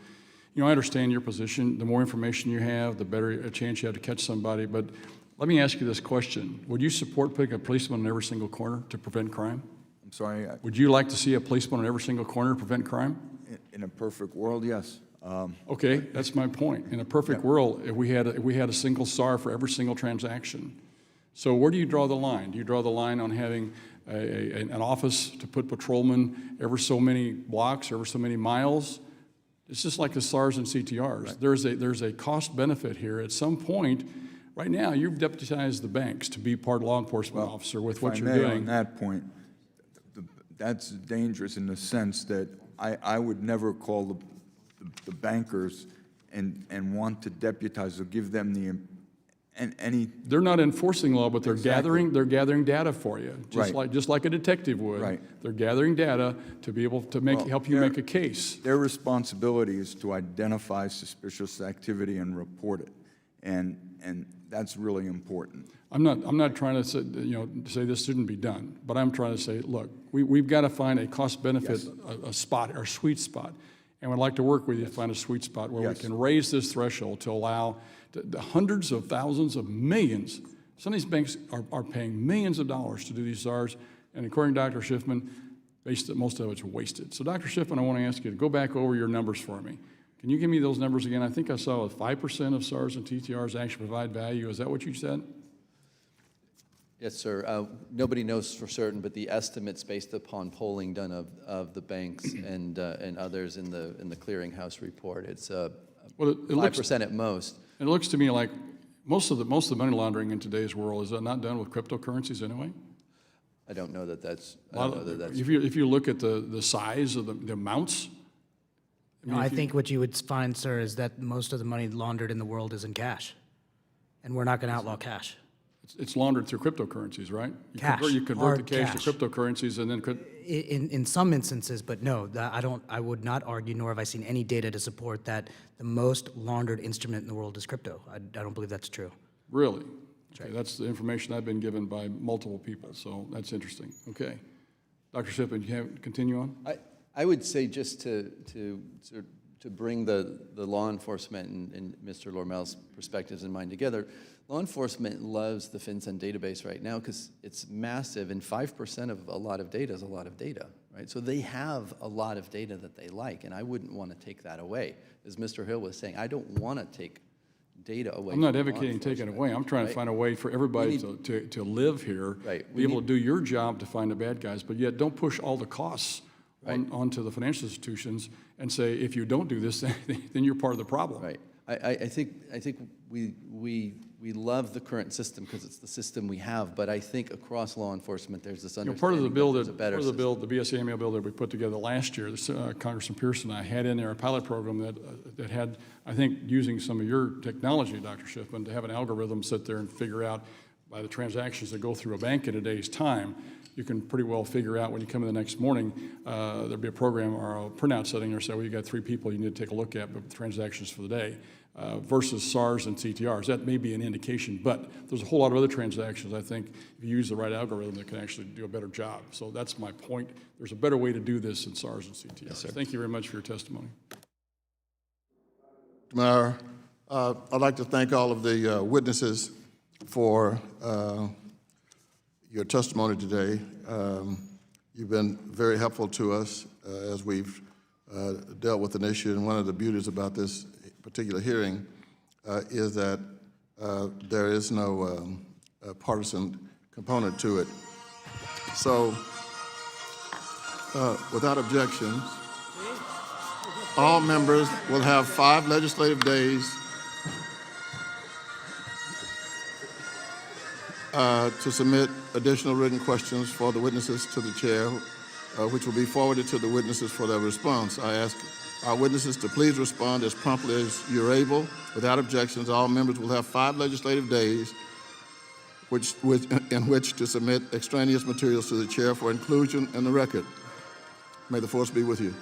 You know, I understand your position. The more information you have, the better a chance you have to catch somebody. But let me ask you this question. Would you support putting a policeman in every single corner to prevent crime? I'm sorry? Would you like to see a policeman in every single corner to prevent crime? In a perfect world, yes. Okay, that's my point. In a perfect world, if we had a single SAR for every single transaction. So where do you draw the line? Do you draw the line on having an office to put patrolmen every so many blocks, every so many miles? It's just like the SARs and CTRs. Right. There's a cost benefit here. At some point, right now, you've deputized the banks to be part law enforcement officer with what you're doing. On that point, that's dangerous in the sense that I would never call the bankers and want to deputize or give them any. They're not enforcing law, but they're gathering data for you, just like a detective would. Right. They're gathering data to be able to help you make a case. Their responsibility is to identify suspicious activity and report it, and that's really important. I'm not trying to say this shouldn't be done, but I'm trying to say, look, we've got to find a cost benefit, a spot, or sweet spot. And we'd like to work with you to find a sweet spot where we can raise this threshold to allow the hundreds of thousands of millions. Some of these banks are paying millions of dollars to do these SARs, and according to Dr. Schiffman, most of it's wasted. So Dr. Schiffman, I want to ask you to go back over your numbers for me. Can you give me those numbers again? I think I saw 5% of SARs and TTRs actually provide value. Is that what you said? Yes, sir. Nobody knows for certain, but the estimates based upon polling done of the banks and others in the clearinghouse report, it's 5% at most. It looks to me like most of the money laundering in today's world, is that not done with cryptocurrencies anyway? I don't know that that's. If you look at the size of the amounts. I think what you would find, sir, is that most of the money laundered in the world is in cash, and we're not going to outlaw cash. It's laundered through cryptocurrencies, right? You convert hard the cash cash to cryptocurrencies, and then in some instances, but no, I would not argue, nor have I seen any data to support that the most laundered instrument in the world is crypto. I don't believe that's true. Really? Okay, that's the information I've been given by multiple people, so that's interesting. Okay. Dr. Schiffman, you have continue on? I would say just to bring the law enforcement and Mr. Lormel's perspectives in mind together, law enforcement loves the FinCEN database right now because it's massive, and 5% of a lot of data is a lot of data, right? So they have a lot of data that they like, and I wouldn't want to take that away. As Mr. Hill was saying, I don't want to take data away. I'm not advocating taking it away. I'm trying to find a way for everybody to live here, be able to do your job to find the bad guys, but yet don't push all the costs onto the financial institutions and say, if you don't do this, then you're part of the problem. Right. I think we love the current system because it's the system we have, but I think across law enforcement there's this understanding part of the bill that there's a better the BSAML bill that we put together last year, Congressman Pearson and I had in there a pilot program that had, I think, using some of your technology, Dr. Schiffman, to have an algorithm sit there and figure out by the transactions that go through a bank in a day's time, you can pretty well figure out when you come in the next morning, there'll be a program or a printout setting there, say, well, you got 3 people you need to take a look at, but transactions for the day, versus SARs and CTRs. That may be an indication, but there's a whole lot of other transactions, I think, if you use the right algorithm, that can actually do a better job. So that's my point. There's a better way to do this than SARs and CTRs. Yes, thank you very much for your testimony. Mayor, I'd like to thank all of the witnesses for your testimony today. You've been very helpful to us as we've dealt with an issue, and one of the beauties about this particular hearing is that There is no partisan component to it. So, without objections, all members will have 5 legislative days to submit additional written questions for the witnesses to the chair, which will be forwarded to the witnesses for their response. I ask our witnesses to please respond as promptly as you're able. Without objections, all members will have 5 legislative days in which to submit extraneous materials to the chair for inclusion in the record. May the force be with you.